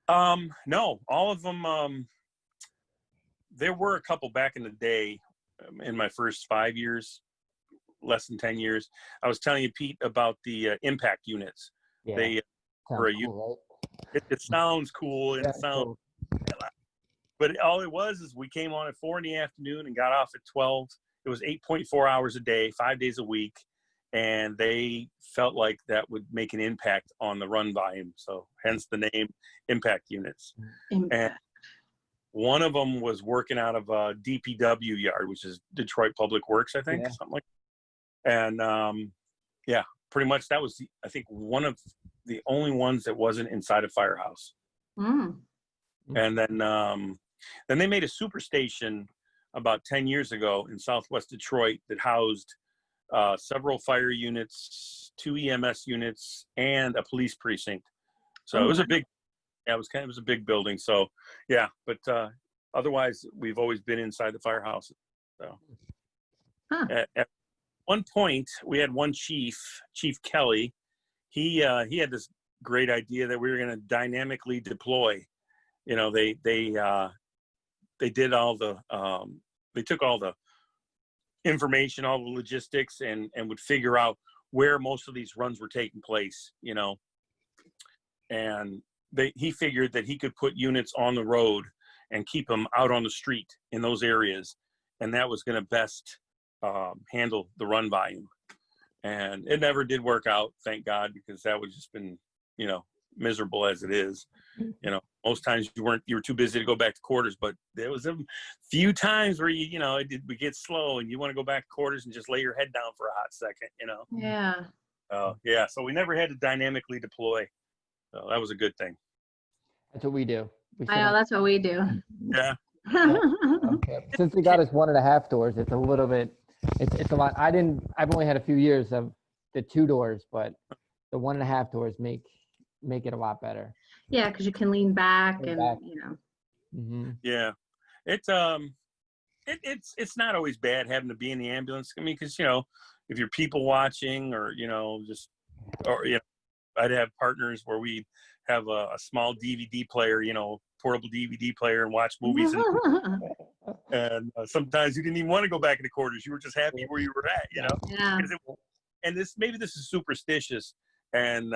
No, all of them. There were a couple back in the day, in my first 5 years, less than 10 years. I was telling you, Pete, about the impact units. Yeah. They were a cool, it sounds cool, and it sounds, cool. but all it was is we came on at 4 p.m. and got off at 12. It was 8.4 hours a day, 5 days a week. And they felt like that would make an impact on the run volume. So hence the name impact units. And one of them was working out of a DPW yard, which is Detroit Public Works, I think, something like that. And pretty much that was, I think, one of the only ones that wasn't inside a firehouse. And then they made a super station about 10 years ago in Southwest Detroit that housed several fire units, 2 EMS units, and a police precinct. So it was a big, it was a big building. So yeah, but otherwise we've always been inside the firehouse. So at one point we had one chief, Chief Kelly. He had this great idea that we were going to dynamically deploy. They did all the they took all the information, all the logistics, and would figure out where most of these runs were taking place, you know. And he figured that he could put units on the road and keep them out on the street in those areas, and that was going to best handle the run volume. And it never did work out, thank God, because that would just been, you know, miserable as it is. You know, most times you were too busy to go back to quarters, but there was a few times where you know, we get slow and you want to go back to quarters and just lay your head down for a hot second, you know? Yeah. Yeah. So we never had to dynamically deploy. So that was a good thing. That's what we do. I know, that's what we do. Yeah. Okay. Since we got us 1.5 doors, it's a little bit, it's a lot. I've only had a few years of the 2 doors, but the 1.5 doors make it a lot better. Yeah, because you can lean back Lean and, back. you know. Mm-hmm. Yeah. It's not always bad having to be in the ambulance. I mean, because, you know, if you're people watching or, you know, you know, I'd have partners where we have a small DVD player, you know, portable DVD player, and watch movies. And sometimes you didn't even want to go back into quarters. You were just happy where you were at, you know. Yeah. And maybe this is superstitious, and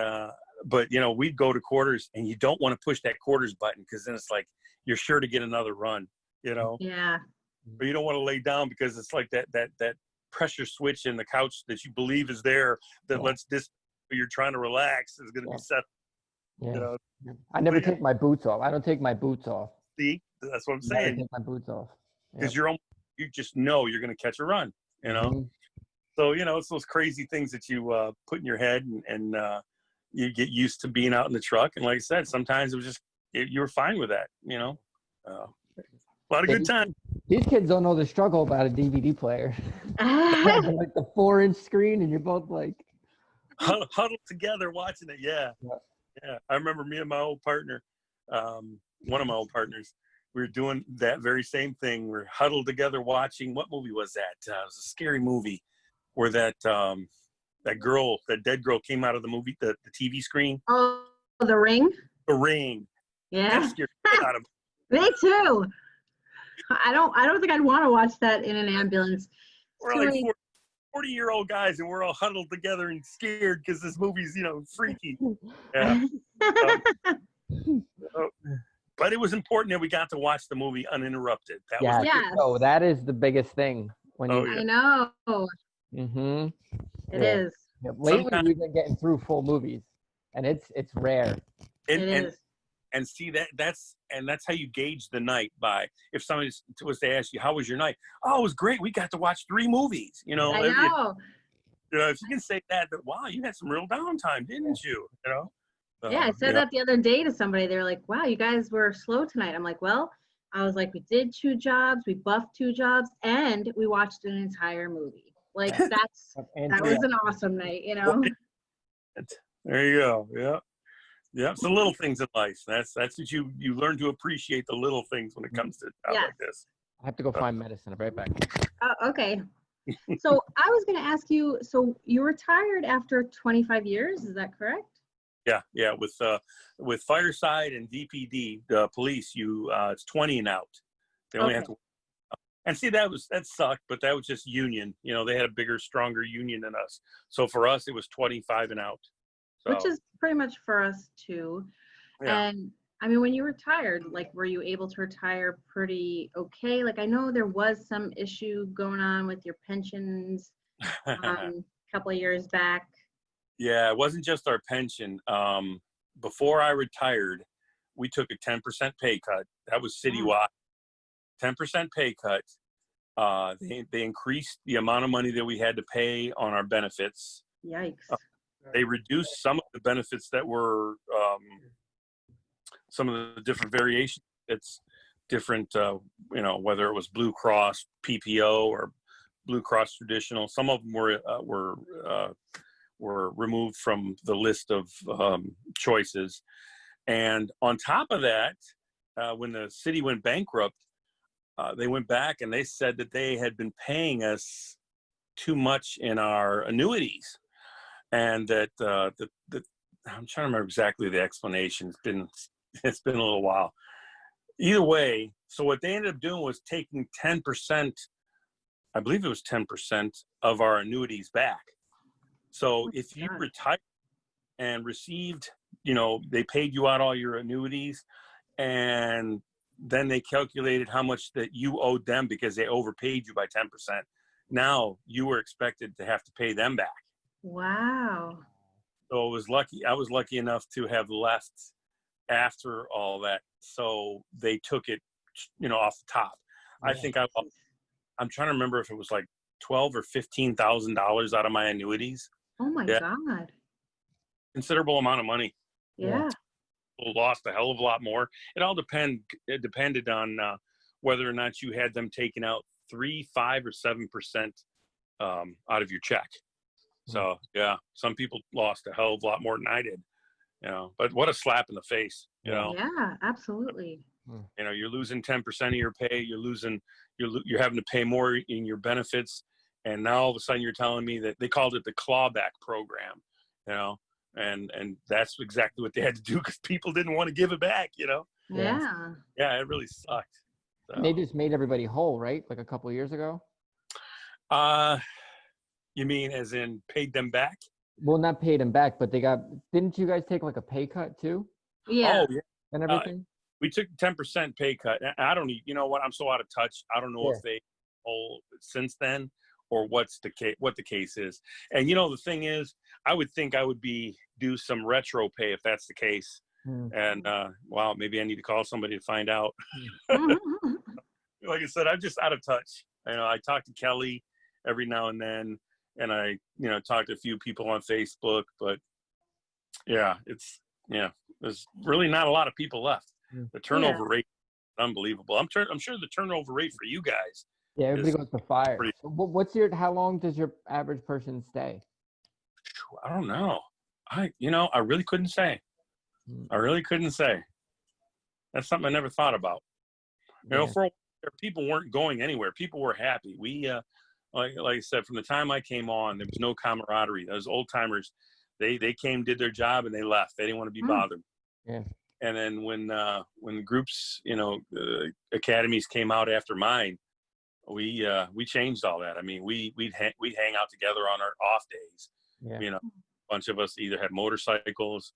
but you know, we'd go to quarters, and you don't want to push that quarters button because then it's like you're sure to get another run, you know. Yeah. But you don't want to lay down because it's like that pressure switch in the couch that you believe is there that lets this. You're trying to relax is going to be set. Yeah. You know, I never take my boots off. I don't take my boots off. see, that's what I'm Never saying. take my boots off. Because you just know you're going to catch a run, you know. Mm-hmm. So you know, it's those crazy things that you put in your head, and you get used to being out in the truck. And like I said, sometimes it was just you were fine with that, you know. A lot of good time. These kids don't know the struggle about a DVD player. Like the 4-inch screen, and you're both like huddled together watching it. Yeah. I remember me and my old partner, one of my old partners, we were doing that very same thing. We're huddled together watching. What movie was that? It was a scary movie where that dead girl came out of the movie, the TV screen. Oh, The Ring? The Ring. Yeah. That scared the shit out of me. Me too. I don't think I'd want to watch that in an ambulance. We're like 40-year-old guys, and we're all huddled together and scared because this movie's, you know, freaky. Yeah. But it was important that we got to watch the movie uninterrupted. That was Yes. Oh, that is the biggest thing. When you, I know. mm-hmm. It is. Yeah, lately, Sometimes- we've been getting through full movies, and it's rare. It is. And see that's how you gauge the night by if somebody was to ask you, how was your night? Oh, it was great. We got to watch 3 movies. You know, I know. You know, if you can say that wow, you had some real downtime, didn't you? You know. Yeah, I said that the other day to somebody. They were like, "Wow, you guys were slow tonight." I'm like, "Well, I was like, we did 2 jobs, we buffed 2 jobs, and we watched an entire movie. Like that was an awesome night, you know." There you go. Yeah. Yeah, it's the little things in life. That's what you learn to appreciate, the little things when it comes to stuff like this. I have to go find medicine. I'll be right back. Oh, okay. So I was going to ask you. So you retired after 25 years, is that correct? Yeah. With Fireside and DPD, the police, it's 20 and out. They only have to. And see, that sucked, but that was just union. You know, they had a bigger, stronger union than us. So for us, it was 25 and out. So, which is pretty much for us too. Yeah. And I mean, when you retired, like, were you able to retire pretty okay? Like, I know there was some issue going on with your pensions a couple of years back. Yeah, it wasn't just our pension. Before I retired, we took a 10% pay cut. That was citywide. 10% pay cut. They increased the amount of money that we had to pay on our benefits. Yikes. They reduced some of the benefits that were some of the different variations. It's different, you know, whether it was Blue Cross PPO or Blue Cross traditional. Some of them were removed from the list of choices. And on top of that, when the city went bankrupt, they went back and they said that they had been paying us too much in our annuities. And that I'm trying to remember exactly the explanation. It's been a little while. Either way, so what they ended up doing was taking 10% I believe it was 10% of our annuities back. So if you God. retired and received, you know, they paid you out all your annuities, and then they calculated how much that you owed them because they overpaid you by 10%. Now you were expected to have to pay them back. Wow. So I was lucky enough to have left after all that. So they took it, you know, off the top. I think I'm trying to remember if it was like $12,000 or $15,000 out of my annuities. Oh my Yeah. God. Considerable amount of money. Yeah. Lost a hell of a lot more. It depended on whether or not you had them taken out 3%, 5%, or 7% out of your check. So yeah, some people lost a hell of a lot more than I did. You know, but what a slap in the face. You know. Yeah, absolutely. You know, you're losing 10% of your pay. You're having to pay more in your benefits, and now all of a sudden you're telling me that they called it the clawback program. You know. And that's exactly what they had to do because people didn't want to give it back, you know? Yeah. Yeah, it really sucked. So. They just made everybody whole, right? Like a couple of years ago? You mean as in paid them back? Well, not paid them back, but didn't you guys take like a pay cut too? Yeah. Oh, yeah. And everything? We took 10% pay cut. I don't, you know what? I'm so out of touch. I don't know if they since then or what the case is. And, you know, the thing is, I would think I would do some retro pay if that's the case. And, wow, maybe I need to call somebody to find out. Like I said, I'm just out of touch. You know, I talk to Kelly every now and then, and I, you know, talk to a few people on Facebook, but yeah, there's really not a lot of people left. The turnover rate is unbelievable. I'm sure the turnover rate for you guys. Yeah, everybody goes to fire. So how long does your average person stay? I don't know. I really couldn't say. That's something I never thought about. You know, for a while, people weren't going anywhere. People were happy. We, like I said, from the time I came on, there was no camaraderie. Those old timers, they came, did their job, and they left. They didn't want to be bothered. Yeah. And then when groups, you know, academies came out after mine, we changed all that. I mean, we'd hang out together on our off days. Yeah. You know, a bunch of us either had motorcycles,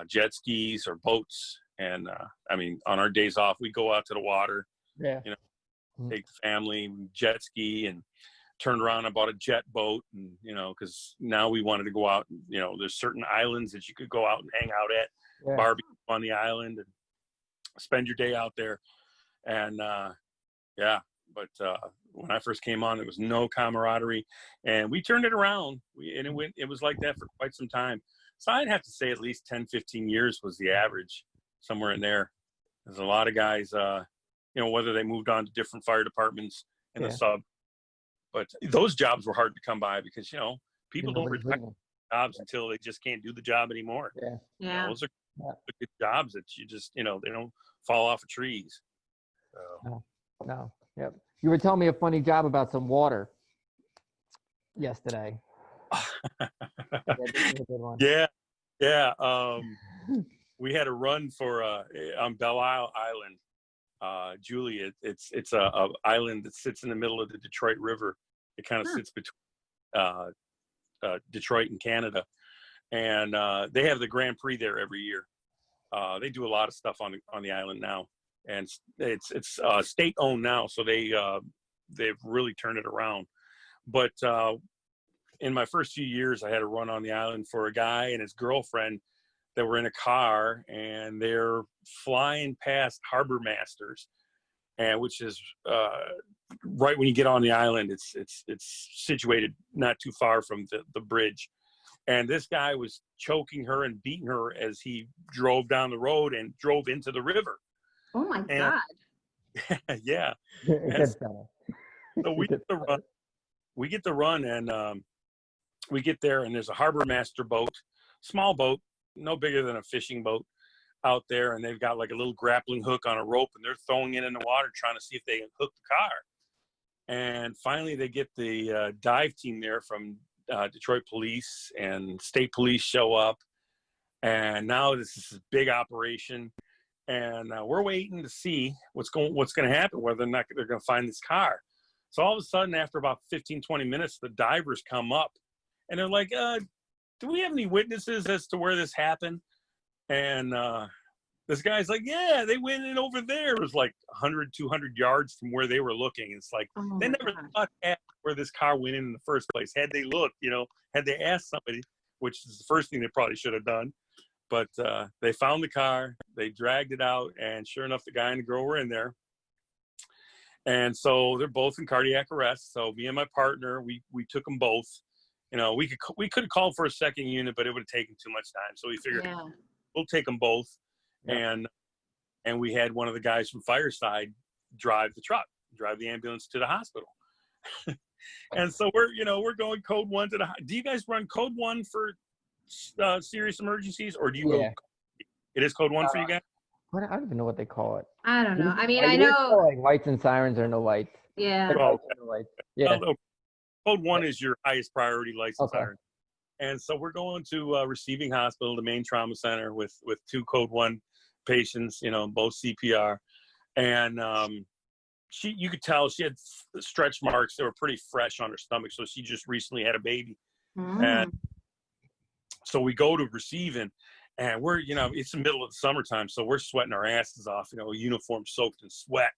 jet skis, or boats. And I mean, on our days off, we go out to the water. Yeah. You know, take the family, jet ski, and turned around and bought a jet boat. And you know, because now we wanted to go out. And, you know, there's certain islands that you could go out and hang out at, barbecue on the island, and spend your day out there. And yeah. But when I first came on, there was no camaraderie, and we turned it around. It was like that for quite some time. So I'd have to say at least 10, 15 years was the average, somewhere in there. There's a lot of guys, you know, whether they moved on to different fire departments in the sub. But those jobs were hard to come by because, you know, people don't retire jobs until they just can't do the job anymore. Yeah. You know, those are good jobs that you just, you know, they don't fall off of trees. So. No. Yep. You were telling me a funny job about some water yesterday. Yeah. We had a run for on Belle Isle Island, Julia. It's a island that sits in the middle of the Detroit River. It kind of sits between Detroit and Canada, and they have the Grand Prix there every year. They do a lot of stuff on the island now. And it's state owned now, so they've really turned it around. But in my first few years, I had a run on the island for a guy and his girlfriend that were in a car, and they're flying past Harbor Masters, and which is right when you get on the island. It's situated not too far from the bridge, and this guy was choking her and beating her as he drove down the road and drove into the river. Oh my God. Yeah. So we get the run, and we get there, and there's a Harbor Master boat, small boat, no bigger than a fishing boat out there. And they've got like a little grappling hook on a rope, and they're throwing it in the water, trying to see if they can hook the car. And finally they get the dive team there from Detroit Police and State Police show up. And now this is a big operation. And we're waiting to see what's going to happen, whether or not they're going to find this car. So all of a sudden, after about 15, 20 minutes, the divers come up and they're like, do we have any witnesses as to where this happened? And this guy's like, yeah, they went in over there. It was like 100, 200 yards from where they were looking. It's like, Oh they my never gosh. thought to ask where this car went in the first place. Had they looked, had they asked somebody, which is the first thing they probably should have done. But they found the car, they dragged it out, and sure enough, the guy and the girl were in there. And so they're both in cardiac arrest. So me and my partner, we took them both. We could have called for a second unit, but it would have taken too much time. So we figured we'll take them both. Yeah. And we had one of the guys from Fireside drive the ambulance to the hospital. And so we're going code 1 to the. Do you guys run code 1 for serious emergencies, or do you go? It is code 1 for you guys. I don't even know what they call it. I don't know. I mean, Like, I know. like lights and sirens or no lights. Yeah. Like, Oh, no lights. Yeah. Code 1 is your highest priority lights and Okay. sirens. And so we're going to Receiving Hospital, the main trauma center, with 2 code 1 patients, both CPR. And you could tell she had stretch marks. They were pretty fresh on her stomach. So she just recently had a baby. And so we go to receiving, and we're, it's the middle of the summertime. So we're sweating our asses off, uniform soaked in sweat.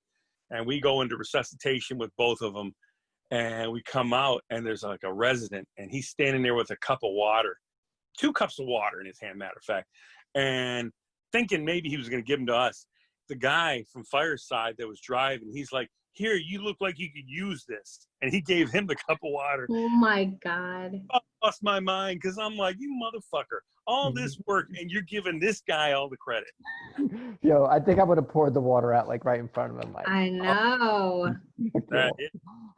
And we go into resuscitation with both of them. And we come out, and there's like a resident, and he's standing there with a cup of water, 2 cups of water in his hand, matter of fact, and thinking maybe he was going to give them to us. The guy from Fireside that was driving, he's like, here, you look like you could use this. And he gave him the cup of water. Oh my God. I lost my mind, because I'm like, you motherfucker, all this work, and you're giving this guy all the credit. Yo, I think I would have poured the water out like right in front of him. Like, I know.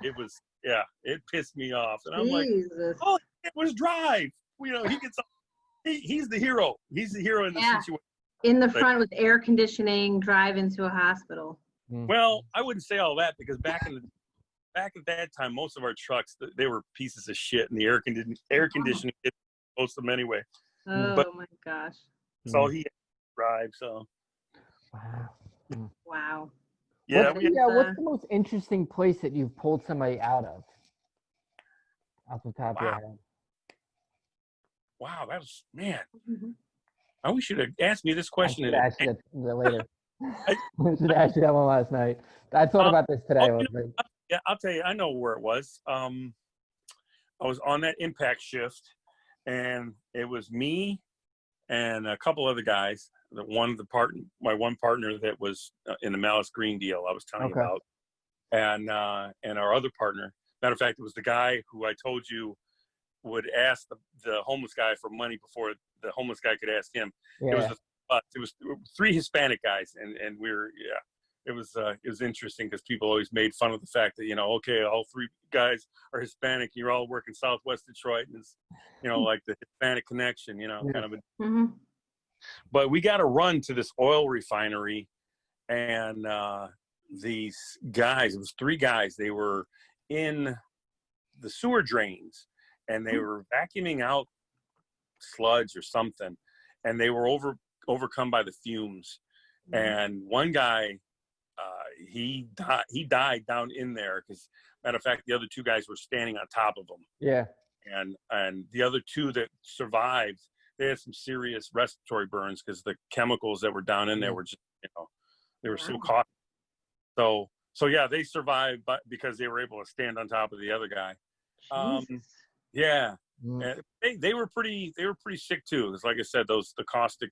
It was, yeah, it pissed me off. And I'm like, Jesus. oh, it was drive. He gets, he's the hero. He's the hero in the situation. In the front with air conditioning, drive into a hospital. Well, I wouldn't say all that, because back at that time, most of our trucks, they were pieces of shit, and the air conditioning hit most of them anyway. Oh But my gosh. that's all he had to drive. So Wow. yeah, what's the most interesting place that you've pulled somebody out of? Off the top of your head. Wow, that was, man. I wish you'd have asked me this question. I should ask you that later. I should ask you that one last night. I thought about this today. Yeah, I'll tell you. I know where it was. I was on that impact shift, and it was me and a couple other guys. My one partner that was in the Malice Green deal I was telling you about, and our other partner. Matter of fact, it was the guy who I told you would ask the homeless guy for money before the homeless guy could ask him. Yeah. It was 3 Hispanic guys, and we were, it was interesting, because people always made fun of the fact that, okay, all 3 guys are Hispanic, you're all working Southwest Detroit, and it's, like the Hispanic connection, kind of a, but we got to run to this oil refinery, and these guys, it was 3 guys, they were in the sewer drains, and they were vacuuming out sludge or something, and they were overcome by the fumes. And one guy, he died down in there, because matter of fact, the other 2 guys were standing on top of him. Yeah. And the other 2 that survived, they had some serious respiratory burns, because the chemicals that were down in there were just, they were so caustic. So yeah, they survived, but because they were able to stand on top of the other guy. Yeah. And they were pretty sick too. It's like I said, the caustic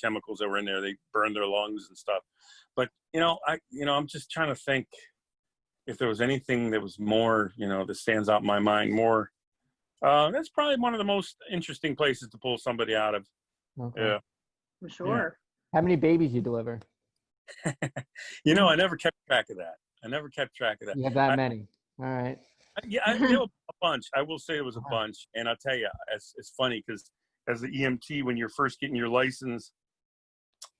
chemicals that were in there, they burned their lungs and stuff. But I'm just trying to think if there was anything that was more, that stands out in my mind more. That's probably one of the most interesting places to pull somebody out of. Okay. Yeah. For sure. Yeah. How many babies you deliver? I never kept track of that. You have that many. All right. Yeah, a bunch. I will say it was a bunch. And I'll tell you, it's funny, because as the EMT, when you're first getting your license,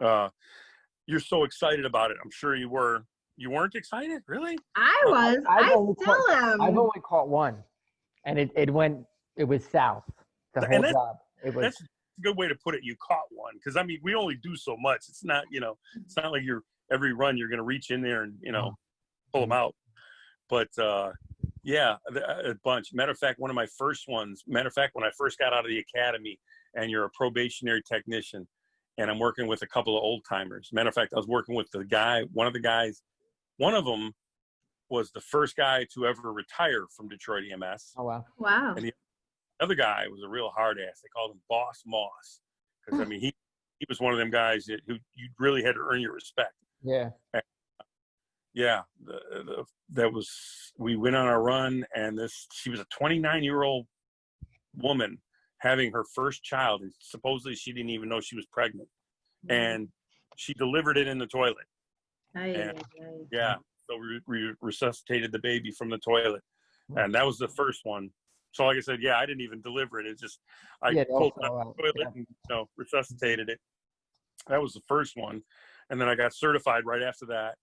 you're so excited about it. I'm sure you were. You weren't excited? Really? I was. I still am. I've only caught one. And it was south. The whole job. That's a good way to put it. You caught one. Because, I mean, we only do so much. It's not, it's not like every run you're going to reach in there and, pull them out. But yeah, a bunch. Matter of fact, one of my first ones. Matter of fact, when I first got out of the academy, and you're a probationary technician, and I'm working with a couple of old timers. Matter of fact, I was working with one of the guys. One of them was the first guy to ever retire from Detroit EMS. Oh wow. Wow. And the other guy was a real hard ass. They called him Boss Moss, because I mean he was one of them guys who you really had to earn your respect. Yeah. Yeah, we went on a run, and she was a 29-year-old woman having her first child, and supposedly she didn't even know she was pregnant, and she delivered it in the toilet. Yeah, so we resuscitated the baby from the toilet, and that was the first one. So like I said, yeah, I didn't even deliver it. It's just I pulled it out of the toilet and resuscitated it. That was the first one, and then I got certified right after that.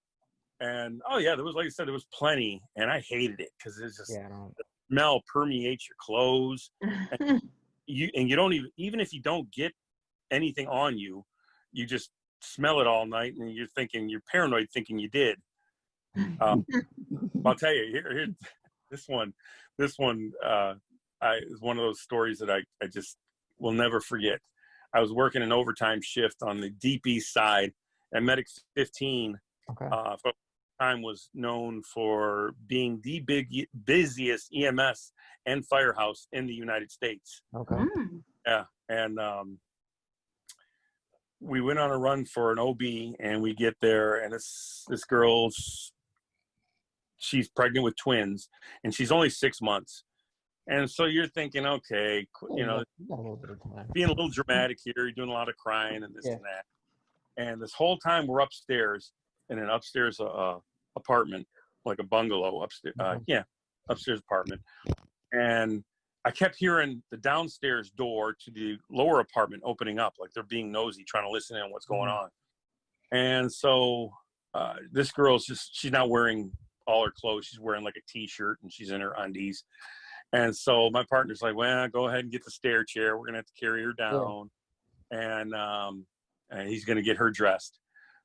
And oh yeah, there was, like I said, there was plenty, and I hated it because it's just the smell permeates your clothes, and you don't even if you don't get anything on you, you just smell it all night, and you're paranoid thinking you did. I'll tell you here this one is one of those stories that I just will never forget. I was working an overtime shift on the Deep East Side, and Medic 15 for time was known for being the busiest EMS and firehouse in the United States. Okay. Yeah, and we went on a run for an OB, and we get there, and this girl, she's pregnant with twins, and she's only 6 months. And so you're thinking, okay, being a little dramatic here, you're doing a lot of crying and this and that. And this whole time we're upstairs in an upstairs apartment, like a bungalow upstairs. Upstairs apartment. And I kept hearing the downstairs door to the lower apartment opening up, like they're being nosy, trying to listen in on what's going on. And so this girl's she's not wearing all her clothes. She's wearing like a t-shirt, and she's in her undies. And so my partner's like, well, go ahead and get the stair chair. We're going to have to carry her down. And he's going to get her dressed.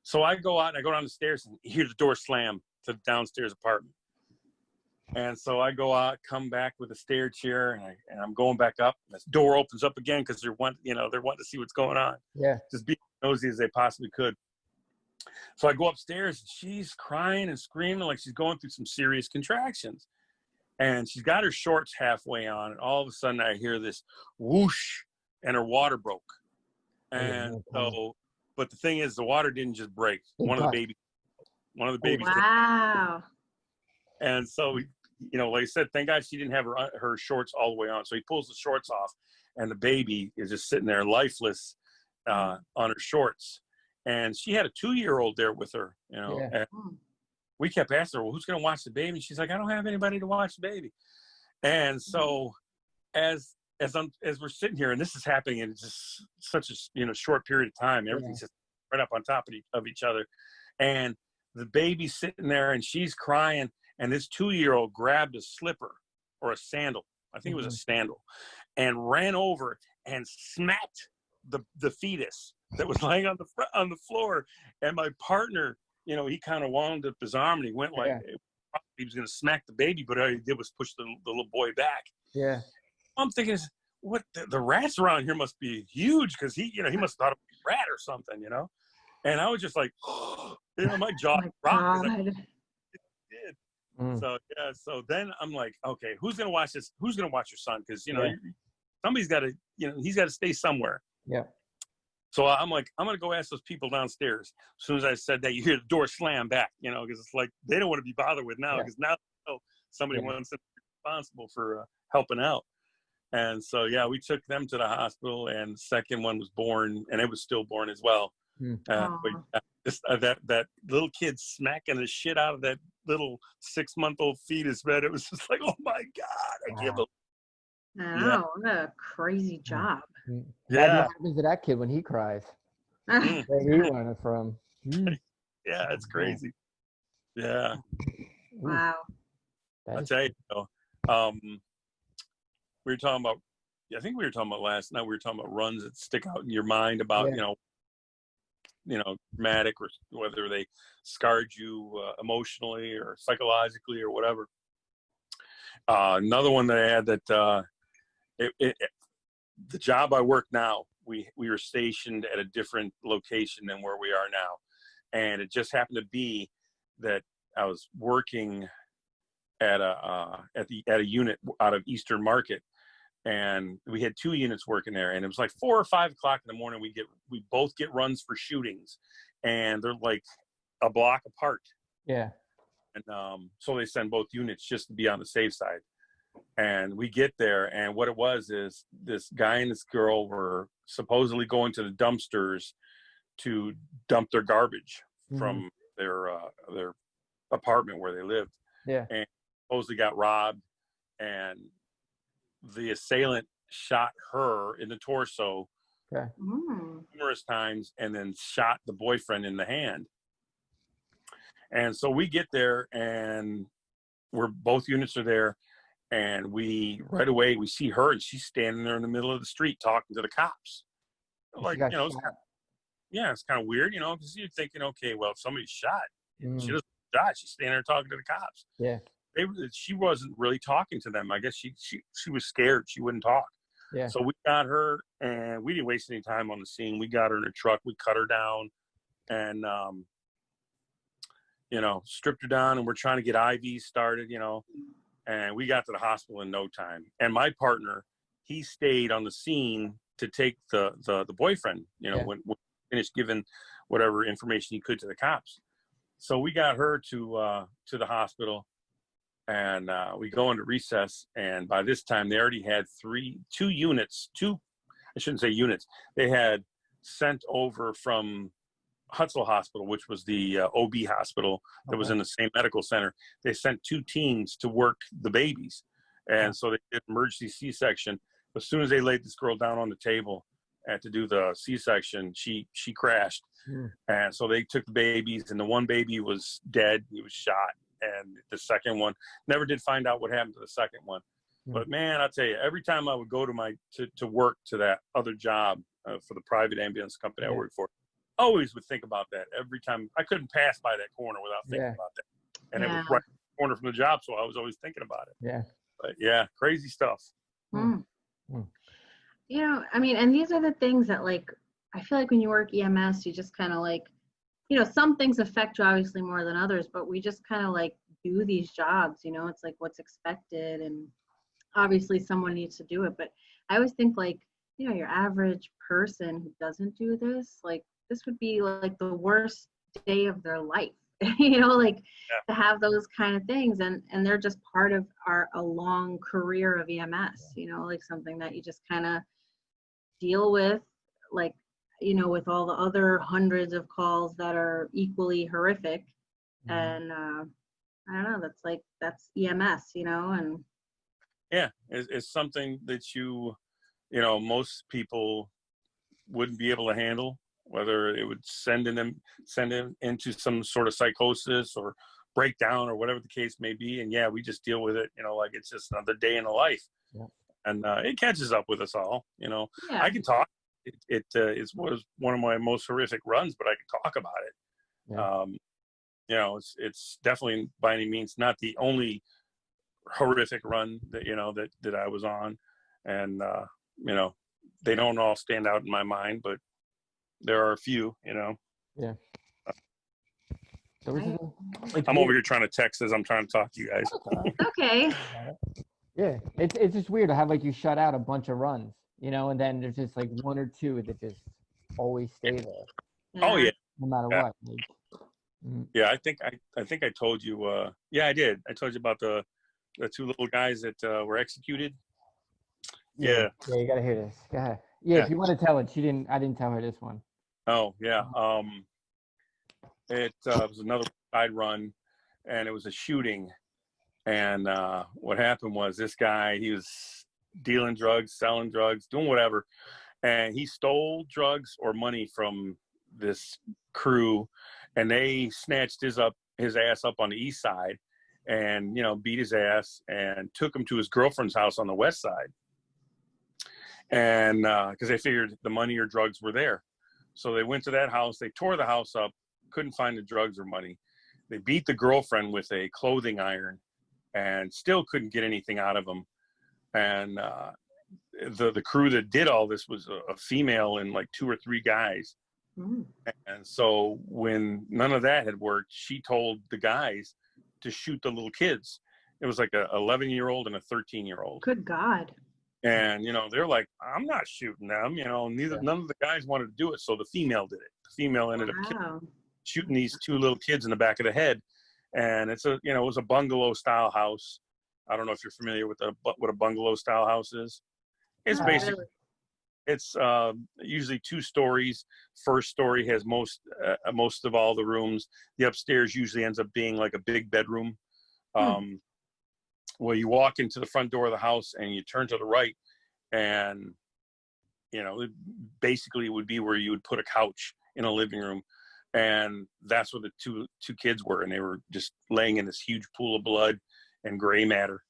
So I go out and I go down the stairs and hear the door slam to the downstairs apartment. And so I go out, come back with a stair chair, and I'm going back up. And this door opens up again because they're wanting to see what's going on. Yeah. Just be nosy as they possibly could. So I go upstairs, and she's crying and screaming like she's going through some serious contractions. And she's got her shorts halfway on, and all of a sudden I hear this whoosh, and her water broke. And so, but the thing is, the water didn't just break. One of the babies. Wow. And so, like I said, thank God she didn't have her shorts all the way on. So he pulls the shorts off, and the baby is just sitting there lifeless on her shorts. And she had a 2-year-old there with her, And we kept asking her, well, who's going to watch the baby? She's like, I don't have anybody to watch the baby. And so as we're sitting here, and this is happening in just such a short period of time, everything's just right up on top of each other. And the baby's sitting there, and she's crying, and this 2-year-old grabbed a slipper or a sandal, I think it was a sandal, and ran over and smacked the fetus that was laying on the floor. And my partner, he kind of wound up his arm, and he went like he was going to smack the baby, but all he did was push the little boy back. Yeah. I'm thinking, what the rats around here must be huge, because he must have thought it was a rat or something, And I was just like, my jaw dropped. So then I'm like, okay, who's going to watch this? Who's going to watch your son? Because, somebody's got to, he's got to stay somewhere. Yeah. So I'm like, I'm going to go ask those people downstairs. As soon as I said that, you hear the door slam back, because it's like, they don't want to be bothered with now, because now somebody wants to be responsible for helping out. And so, we took them to the hospital, and the second one was born, and it was stillborn as well. But that little kid smacking the shit out of that little 6-month-old fetus, man, it was just like, oh my God, I can't believe. Wow, what a crazy job. Yeah. What happens to that kid when he cries? Where he learned it from? Yeah, it's crazy. Yeah. Wow. I'll tell you, we were talking about, I think we were talking about last night, we were talking about runs that stick out in your mind about, traumatic, or whether they scarred you emotionally or psychologically or whatever. Another one that I had that the job I work now, we were stationed at a different location than where we are now, and it just happened to be that I was working at a unit out of Eastern Market, and we had 2 units working there, and it was like 4 or 5 o'clock in the morning. We both get runs for shootings, and they're like a block apart. Yeah. And so they send both units just to be on the safe side. And we get there, and what it was is this guy and this girl were supposedly going to the dumpsters to dump their garbage from their apartment where they lived. Yeah. And supposedly got robbed, and the assailant shot her in the torso numerous times, and then shot the boyfriend in the hand. And so we get there, and both units are there, and right away we see her, and she's standing there in the middle of the street talking to the cops. Like, it's kind of weird, because you're thinking, okay, well, if somebody's shot, she doesn't shot, she's standing there talking to the cops. Yeah. She wasn't really talking to them. I guess she was scared. She wouldn't talk. Yeah. So we got her, and we didn't waste any time on the scene. We got her in a truck. We cut her down, and stripped her down, and we're trying to get IVs started, and we got to the hospital in no time. And my partner, he stayed on the scene to take the boyfriend, when we finished giving whatever information he could to the cops. So we got her to the hospital, and we go into recess. And by this time, they already had 2 units. I shouldn't say units. They had sent over from Hutzel Hospital, which was the OB hospital that was in the same medical center. They sent 2 teams to work the babies. And so they did emergency C-section. As soon as they laid this girl down on the table and to do the C-section, she crashed. And so they took the babies, and the one baby was dead. He was shot. And the second one, never did find out what happened to the second one. But man, I'll tell you, every time I would go to work to that other job for the private ambulance company I worked for, always would think about that every time. I couldn't pass by that corner without thinking about that. And it was right in the corner from the job, so I was always thinking about it. Yeah. But yeah, crazy stuff. I mean, and these are the things that, like, I feel like when you work EMS, you just kind of like, some things affect you obviously more than others, but we just kind of like do these jobs, it's like what's expected, and obviously someone needs to do it. But I always think, like, your average person who doesn't do this, like, this would be like the worst day of their life, to have those kind of things. And they're just part of a long career of EMS, like something that you just kind of deal with, like, with all the other hundreds of calls that are equally horrific. And I don't know, that's EMS, and yeah, it's something that most people wouldn't be able to handle, whether it would send them into some sort of psychosis or breakdown or whatever the case may be. And yeah, we just deal with it, like it's just another day in the life. And it catches up with us all. I can talk. It was one of my most horrific runs, but I can talk about it. It's definitely by any means not the only horrific run that that I was on, and they don't all stand out in my mind, but there are a few. Yeah. So I'm over here trying to text as I'm trying to talk to you guys. Okay. Yeah, it's just weird to have, like, you shut out a bunch of runs, and then there's just like 1 or 2 that just always stay there. Oh yeah, no matter what. Like, yeah, I think I told you. I did. I told you about the 2 little guys that were executed. Yeah, you gotta hear this. Go ahead. Yeah, if you want to tell it, I didn't tell her this one. Oh yeah. It was another side run, and it was a shooting. And what happened was, this guy, he was dealing drugs, selling drugs, doing whatever, and he stole drugs or money from this crew, and they snatched his ass up on the east side, and beat his ass and took him to his girlfriend's house on the west side, and because they figured the money or drugs were there. So they went to that house. They tore the house up, couldn't find the drugs or money. They beat the girlfriend with a clothing iron and still couldn't get anything out of him. And the crew that did all this was a female and like 2 or 3 guys. Mm. And so when none of that had worked, she told the guys to shoot the little kids. It was like a 11-year-old and a 13-year-old. Good God. And, you know, they're like, I'm not shooting them. You know, none of the guys wanted to do it. So the female did it. The female ended up shooting these 2 little kids in the back of the head. And it was a bungalow style house. I don't know if you're familiar with what a bungalow style house is. It's basically, it's usually 2 stories. First story has most of all the rooms. The upstairs usually ends up being like a big bedroom. Well, you walk into the front door of the house and you turn to the right, and basically it would be where you would put a couch in a living room, and that's where the two kids were, and they were just laying in this huge pool of blood and gray matter.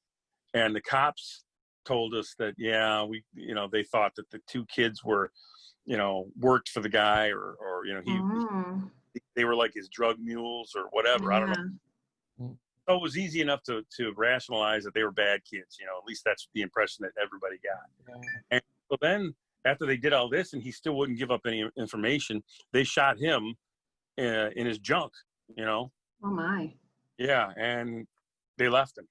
And the cops told us that they thought that the 2 kids were worked for the guy, or they were like his drug mules or whatever. I don't know. So it was easy enough to rationalize that they were bad kids. At least that's the impression that everybody got. And so then after they did all this and he still wouldn't give up any information, they shot him in his junk, Oh my. Yeah, and they left him.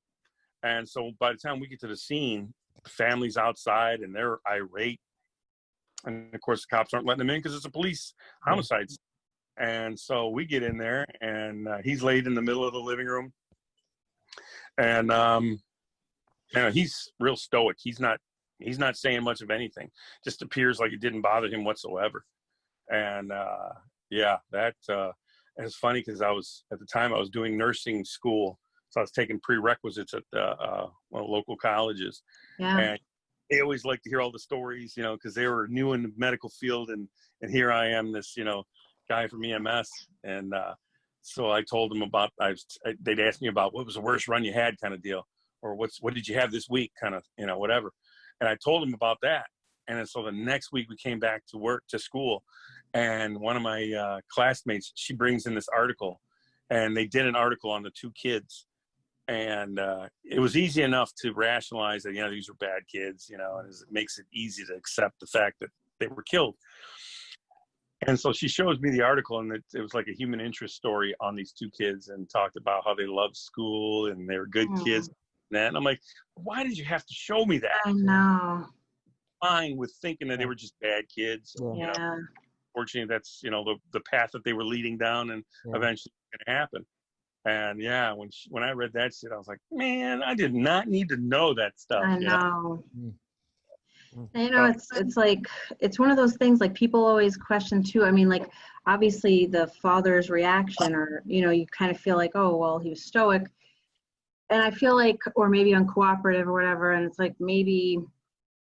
And so by the time we get to the scene, the family's outside and they're irate. And of course the cops aren't letting them in because it's a police homicide. And so we get in there and he's laid in the middle of the living room. And he's real stoic. He's not saying much of anything. Just appears like it didn't bother him whatsoever. And it's funny because at the time I was doing nursing school, so I was taking prerequisites at one of the local colleges. Yeah. And they always like to hear all the stories, because they were new in the medical field, and here I am, this guy from EMS, and so I told them about, they'd ask me about what was the worst run you had kind of deal, or what did you have this week kind of, whatever. And I told them about that. And then, so the next week we came back to school, and one of my classmates, she brings in this article, and they did an article on the 2 kids. And it was easy enough to rationalize that, these were bad kids, and it makes it easy to accept the fact that they were killed. And so she shows me the article, and it was like a human interest story on these 2 kids, and talked about how they loved school and they were good kids. And I'm like, why did you have to show me that? I know. Fine with thinking that they were just bad kids. Yeah. Fortunately, that's, the path that they were leading down, and eventually it's going to happen. And when I read that shit, I was like, man, I did not need to know that stuff. I know. It's like, it's one of those things, like, people always question too. I mean, like, obviously the father's reaction, or, you kind of feel like, oh, well, he was stoic. And I feel like, or maybe uncooperative or whatever. And it's like, maybe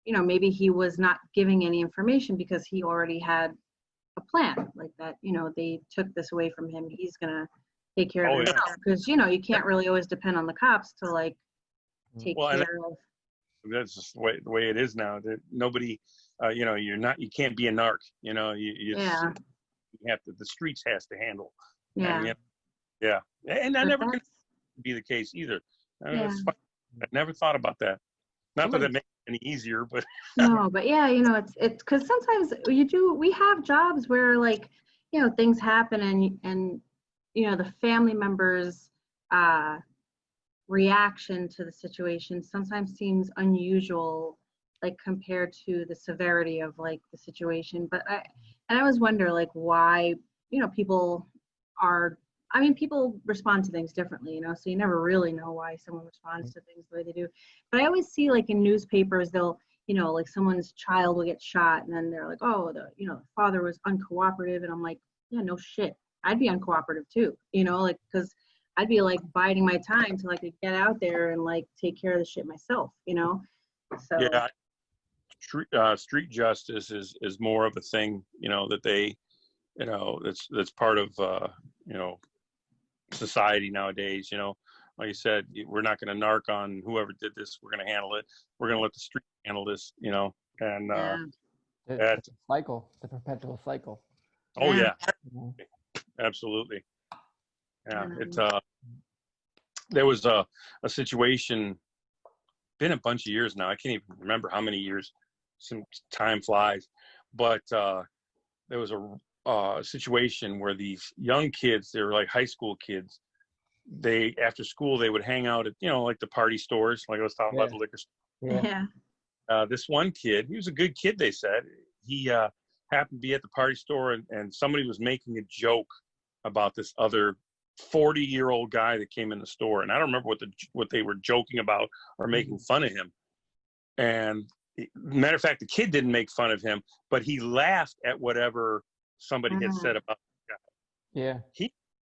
he was not giving any information because he already had a plan like that. They took this away from him. He's going to take care of himself. Because, you can't really always depend on the cops to, like, take care of. That's just the way it is now. That nobody, you can't be a narc. You have to. The streets has to handle. Yeah. And I never could be the case either. I never thought about that. Not that it makes it any easier, but no, but it's because sometimes we have jobs where, like, things happen, and the family members reaction to the situation sometimes seems unusual, like, compared to the severity of, like, the situation. But I always wonder, like, why people respond to things differently, so you never really know why someone responds to things the way they do. But I always see, like, in newspapers, they'll like, someone's child will get shot, and then they're like, oh, the father was uncooperative, and I'm like, yeah, no shit, I'd be uncooperative too, like, because I'd be, like, biding my time till I could get out there and, like, take care of the shit myself, So yeah, street justice is more of a thing, that they, that's part of society nowadays. Like you said, we're not going to narc on whoever did this. We're going to handle it. We're going to let the street handle this. And the cycle, the perpetual cycle. Oh yeah, Mhm. absolutely. Yeah, Mm. there was a situation. Been a bunch of years now. I can't even remember how many years. Some time flies, but there was a situation where these young kids, they were like high school kids. They after school they would hang out at like the party stores, like I was talking Yeah. about the liquor store. Yeah. Yeah. This one kid, he was a good kid. They said he happened to be at the party store, and somebody was making a joke about this other 40-year-old guy that came in the store, and I don't remember what they were joking about or making fun of him. And matter of fact, the kid didn't make fun of him, but he laughed at whatever somebody had said about the guy. Yeah.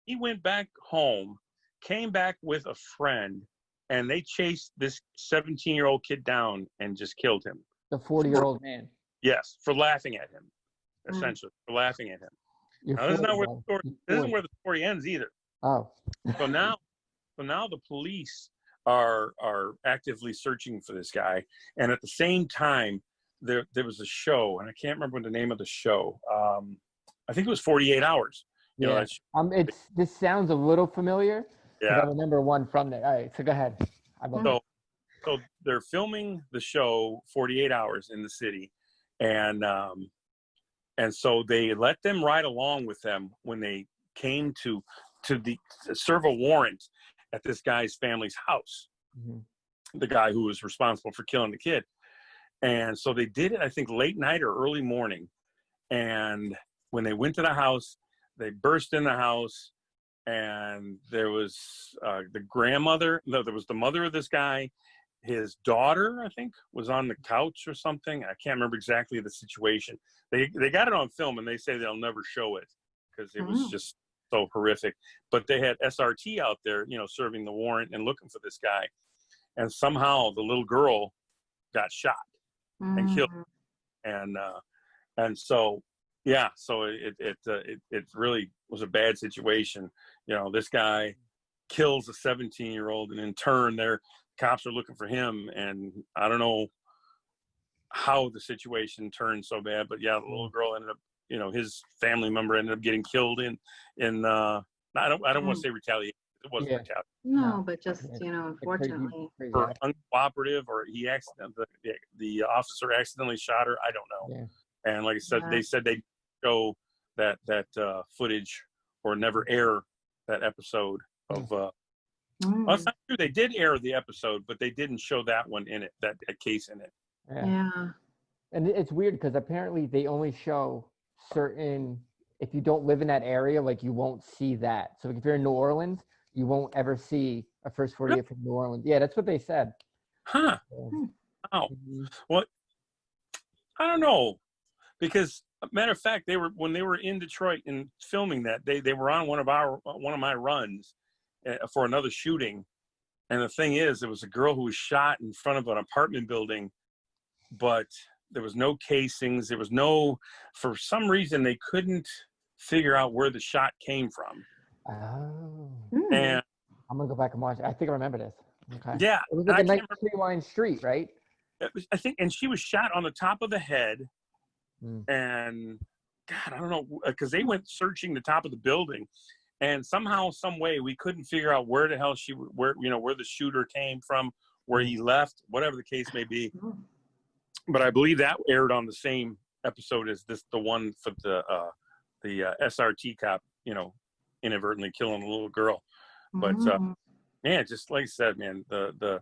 He went back home, came back with a friend, and they chased this 17-year-old kid down and just killed him. The 40-year-old man. Yes, for laughing at him, essentially, for laughing at him. You're Now, this is not where 40, the story. This isn't where the story ends either. Oh. So now the police are actively searching for this guy, and at the same time, there was a show, and I can't remember the name of the show. I think it was 48 Hours. You know, Yeah. This sounds a little familiar. 'Cause yeah. I remember one from there. All right, so go ahead. So they're filming the show 48 Hours in the city, and so they let them ride along with them when they came to serve a warrant at this guy's family's house. Mhm. The guy who was responsible for killing the kid. And so they did it, I think, late night or early morning. And when they went to the house, they burst in the house, and there was the grandmother. No, there was the mother of this guy. His daughter, I think, was on the couch or something. I can't remember exactly the situation. They got it on film, and they say they'll never show it because it was just so horrific. But they had SRT out there, serving the warrant and looking for this guy. And somehow the little girl got shot and killed. And so, yeah, so it really was a bad situation. This guy kills a 17-year-old, and in turn, their cops are looking for him. And I don't know how the situation turned so bad, but yeah, the little girl ended up, his family member ended up getting killed in I don't want to say retaliation. It wasn't retaliation. No, but just, unfortunately. Crazy. Or uncooperative, or the officer accidentally shot her. I don't know. Yeah. And like I said, they said they'd show that footage or never air that episode of well, it's not true. They did air the episode, but they didn't show that one in it, that case in it. Yeah. And it's weird because apparently they only show certain, if you don't live in that area, like you won't see that. So if you're in New Orleans, you won't ever see a First 48 from New Orleans. Yeah, that's what they said. Huh. Wow. Well, I don't know. Because matter of fact, when they were in Detroit and filming that, they were on one of my runs for another shooting. And the thing is, there was a girl who was shot in front of an apartment building, but there was no casings. There was for some reason, they couldn't figure out where the shot came from. Oh. And I'm going to go back and watch it. I think I remember this. Okay. Yeah. It was like a nice three-line street, right? I think, and she was shot on the top of the head. And God, I don't know, because they went searching the top of the building, and somehow, some way, we couldn't figure out where the hell where the shooter came from, where he left, whatever the case may be. But I believe that aired on the same episode as the one for the SRT cop, inadvertently killing a little girl. But man, just like I said, man, the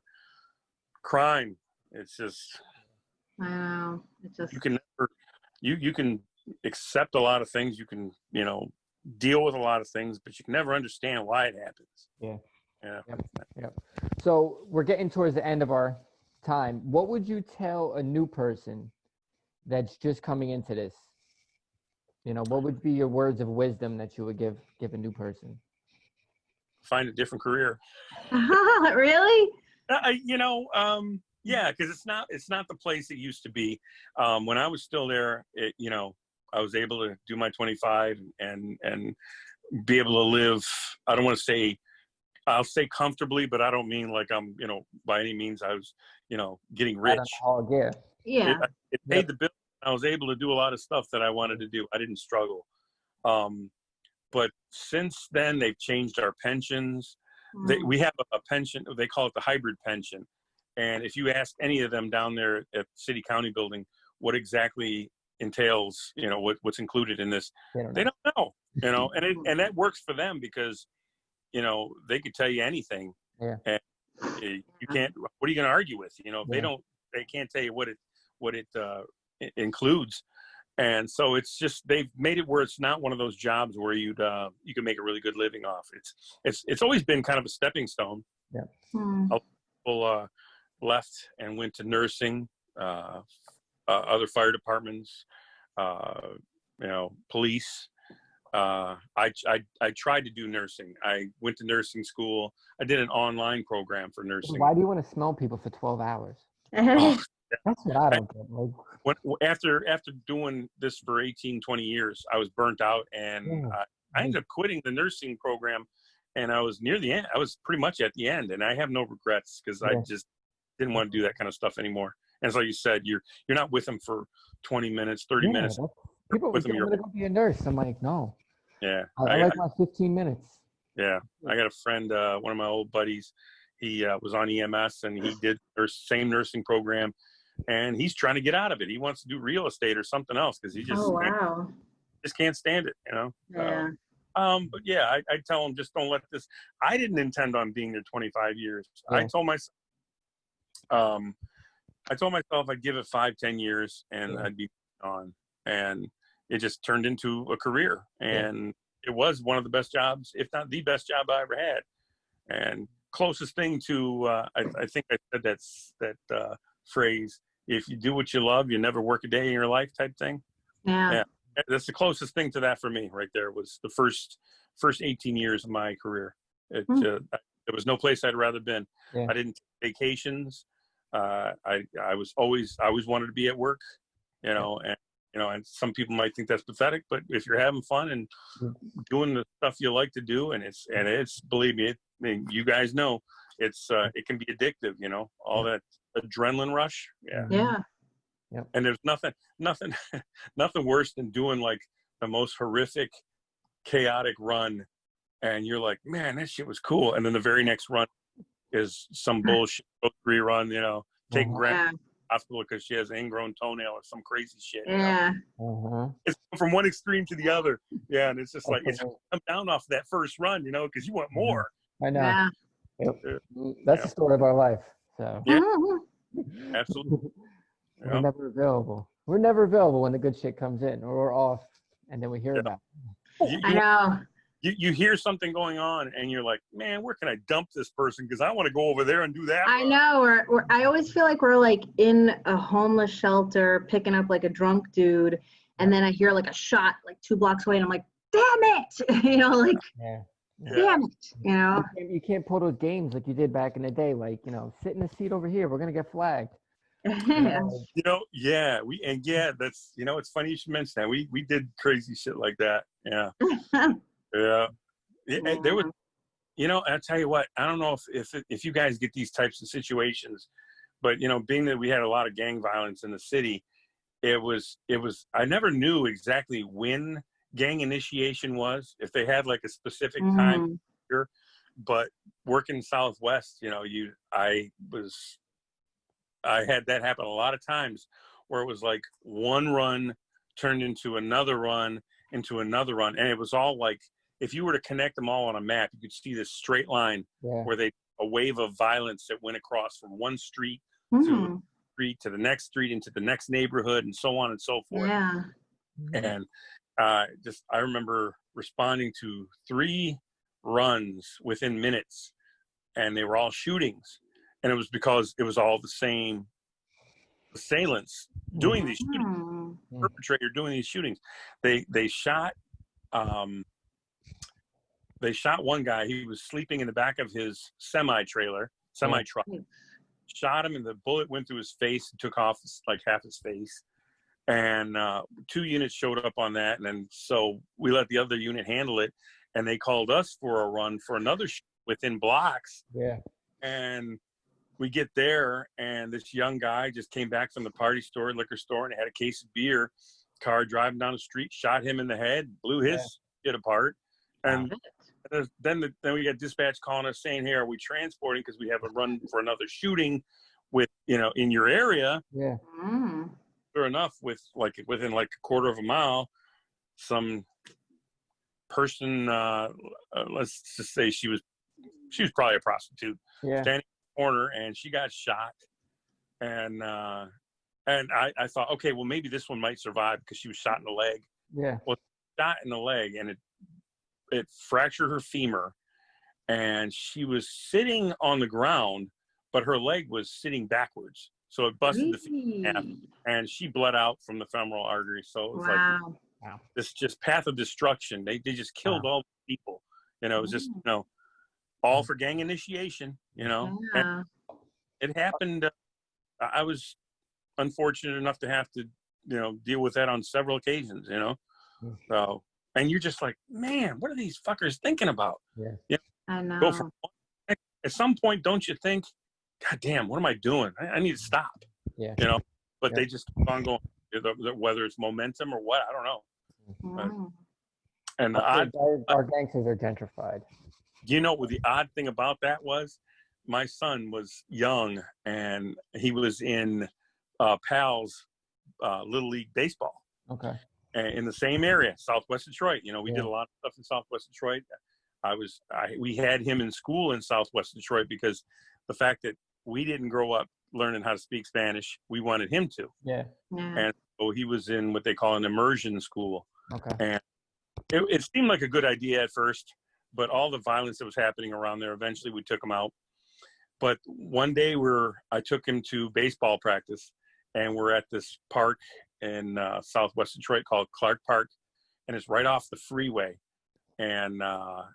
crime, it's just. I know. It's just. You can never. You can accept a lot of things. You can, deal with a lot of things, but you can never understand why it happens. Yeah. Yep. So we're getting towards the end of our time. What would you tell a new person that's just coming into this? What would be your words of wisdom that you would give a new person? Find a different career. Really? Yeah, because it's not the place it used to be. When I was still there, I was able to do my 25 and be able to live. I don't want to say, I'll say comfortably, but I don't mean like I'm, by any means I was, getting rich. Yeah. It paid the bill. I was able to do a lot of stuff that I wanted to do. I didn't struggle. But since then, they've changed our pensions. We have a pension, they call it the hybrid pension. And if you ask any of them down there at City County building, what exactly entails, what's included in this, they don't know, and that works for them because, they could tell you anything. Yeah. And you can't, what are you going to argue with? They can't tell you what it includes. And so it's just, they've made it where it's not one of those jobs where you can make a really good living off. It's always been kind of a stepping stone. Yeah. People left and went to nursing, other fire departments, police. I tried to do nursing. I went to nursing school. I did an online program for nursing. Why do you want to smell people for 12 hours? That's what I don't get. After doing this for 18, 20 years, I was burnt out, and I ended up quitting the nursing program, and I was near the end. I was pretty much at the end, and I have no regrets because I just didn't want to do that kind of stuff anymore. And so you said, you're not with them for 20 minutes, 30 minutes. People with them, you're going to be a nurse. I'm like, no. Yeah. I like my 15 minutes. Yeah. I got a friend, one of my old buddies, he was on EMS, and he did same nursing program. And he's trying to get out of it. He wants to do real estate or something else because he just can't stand it, Yeah. But yeah, I tell him, just don't let this. I didn't intend on being there 25 years. Yeah. I told myself I'd give it 5-10 years and I'd be on. And it just turned into a career. And it was one of the best jobs, if not the best job I ever had. And closest thing to, I think I said that phrase, if you do what you love, you never work a day in your life type thing. Yeah. That's the closest thing to that for me right there. Was the first 18 years of my career. There was no place I'd rather been. I didn't take vacations. I always wanted to be at work, and some people might think that's pathetic, but if you're having fun and doing the stuff you like to do, and it's believe me, you guys know, it can be addictive, all that adrenaline rush. Yeah. And there's nothing worse than doing like the most horrific, chaotic run, and you're like, man, that shit was cool, and then the very next run is some bullshit rerun, taking grandma to the hospital because she has an ingrown toenail or some crazy shit. It's from one extreme to the other. Yeah, and it's just like it's come down off that first run, because you want more. I know. Yeah. Yep. That's the story of our life. So Absolutely. We're never available. We're never available when the good shit comes in, or we're off, and then we hear about it. I know. You hear something going on, and you're like, man, where can I dump this person? Because I want to go over there and do that. I know. I always feel like we're like in a homeless shelter picking up like a drunk dude, and then I hear like a shot like 2 blocks away, and I'm like, damn it, damn it, You can't pull those games like you did back in the day, like sit in the seat over here. We're gonna get flagged. That's it's funny you should mention that. We did crazy shit like that. Yeah. Yeah. There was, I'll tell you what, I don't know if you guys get these types of situations, but being that we had a lot of gang violence in the city, it was I never knew exactly when gang initiation was, if they had like a specific time here, but working Southwest, I had that happen a lot of times where it was like one run turned into another run, and it was all like, if you were to connect them all on a map, you could see this straight line where a wave of violence that went across from one street to the next street into the next neighborhood and so on and so forth. Yeah. And I remember responding to 3 runs within minutes, and they were all shootings. And it was because it was all the same assailants doing these shootings, perpetrator doing these shootings. They shot one guy. He was sleeping in the back of his semi-truck. Shot him, and the bullet went through his face and took off like half his face. And 2 units showed up on that, and then so we let the other unit handle it, and they called us for a run for another within blocks. Yeah. And we get there, and this young guy just came back from the liquor store, and had a case of beer, car driving down the street, shot him in the head, blew his shit apart. And then we got dispatch calling us saying, "Hey, are we transporting? Because we have a run for another shooting with, in your area." Yeah. Sure enough, within like a quarter of a mile, some person, let's just say she was probably a prostitute, standing in the corner, and she got shot. And I thought, okay, well, maybe this one might survive because she was shot in the leg. Yeah. Well, shot in the leg, and it fractured her femur, and she was sitting on the ground, but her leg was sitting backwards. So it busted the femur in half, and she bled out from the femoral artery. So it was like this just path of destruction. They just killed all the people. It was just, all for gang initiation, And it happened. I was unfortunate enough to have to, deal with that on several occasions, So, and you're just like, man, what are these fuckers thinking about? Yeah. I know. At some point, don't you think, God damn, what am I doing? I need to stop. Yeah. But they just keep on going, whether it's momentum or what, I don't know. And our gangsters are gentrified. What the odd thing about that was? My son was young, and he was in Pal's Little League Baseball. Okay. And in the same area, Southwest Detroit. We did a lot of stuff in Southwest Detroit. We had him in school in Southwest Detroit because the fact that we didn't grow up learning how to speak Spanish, we wanted him to. Yeah. And so he was in what they call an immersion school. Okay. And it seemed like a good idea at first, but all the violence that was happening around there, eventually we took him out. But one day I took him to baseball practice, and we're at this park in Southwest Detroit called Clark Park, and it's right off the freeway and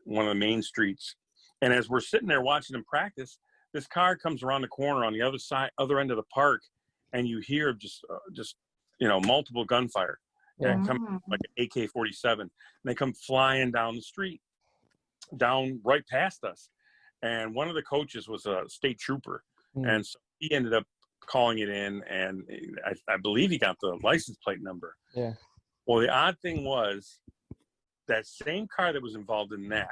one of the main streets. And as we're sitting there watching him practice, this car comes around the corner on the other end of the park, and you hear just multiple gunfire. And come like an AK-47, and they come flying down the street, down right past us. And one of the coaches was a state trooper, and so he ended up calling it in, and I believe he got the license plate number. Yeah. Well, the odd thing was that same car that was involved in that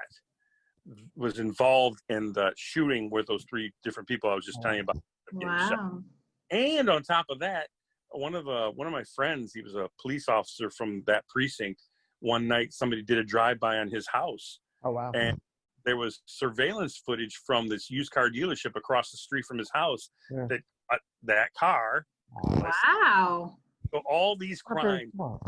was involved in the shooting with those 3 different people I was just telling you about. Wow. And on top of that, one of my friends, he was a police officer from that precinct. One night, somebody did a drive-by on his house. Oh, wow. And there was surveillance footage from this used car dealership across the street from his house that car. Wow. So all these crimes from,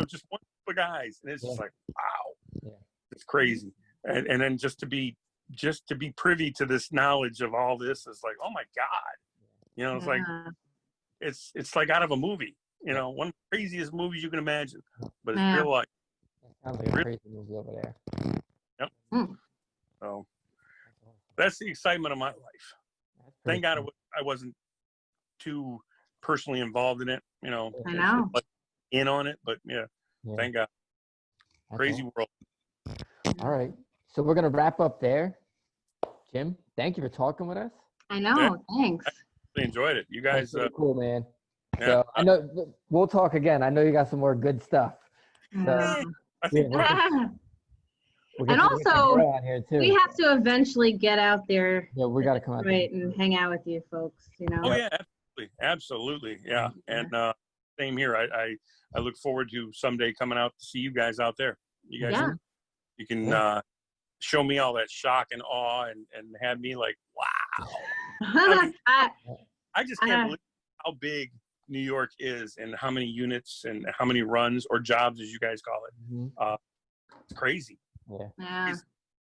just one group of guys. And it's just like, wow, it's crazy. And then just to be privy to this knowledge of all this is like, oh my God, it's like, it's like out of a movie, one of the craziest movies you can imagine, but it's real life. Sounds like a crazy movie over there. Yep. So that's the excitement of my life. Thank God I wasn't too personally involved in it, I know. Like in on it, but thank God. Crazy world. All right. So we're going to wrap up there. Jim, thank you for talking with us. I know. Thanks. I really enjoyed it. You guys. That's cool, man. Yeah. So I know we'll talk again. I know you got some more good stuff. So, I think and also, we have to eventually get out there. Yeah, we got to come out. Right, and hang out with you folks, Oh, yeah, absolutely. Yeah. And same here. I look forward to someday coming out to see you guys out there. You guys, you can show me all that shock and awe and have me like, wow. I just can't believe how big New York is and how many units and how many runs or jobs, as you guys call it. It's crazy. Yeah.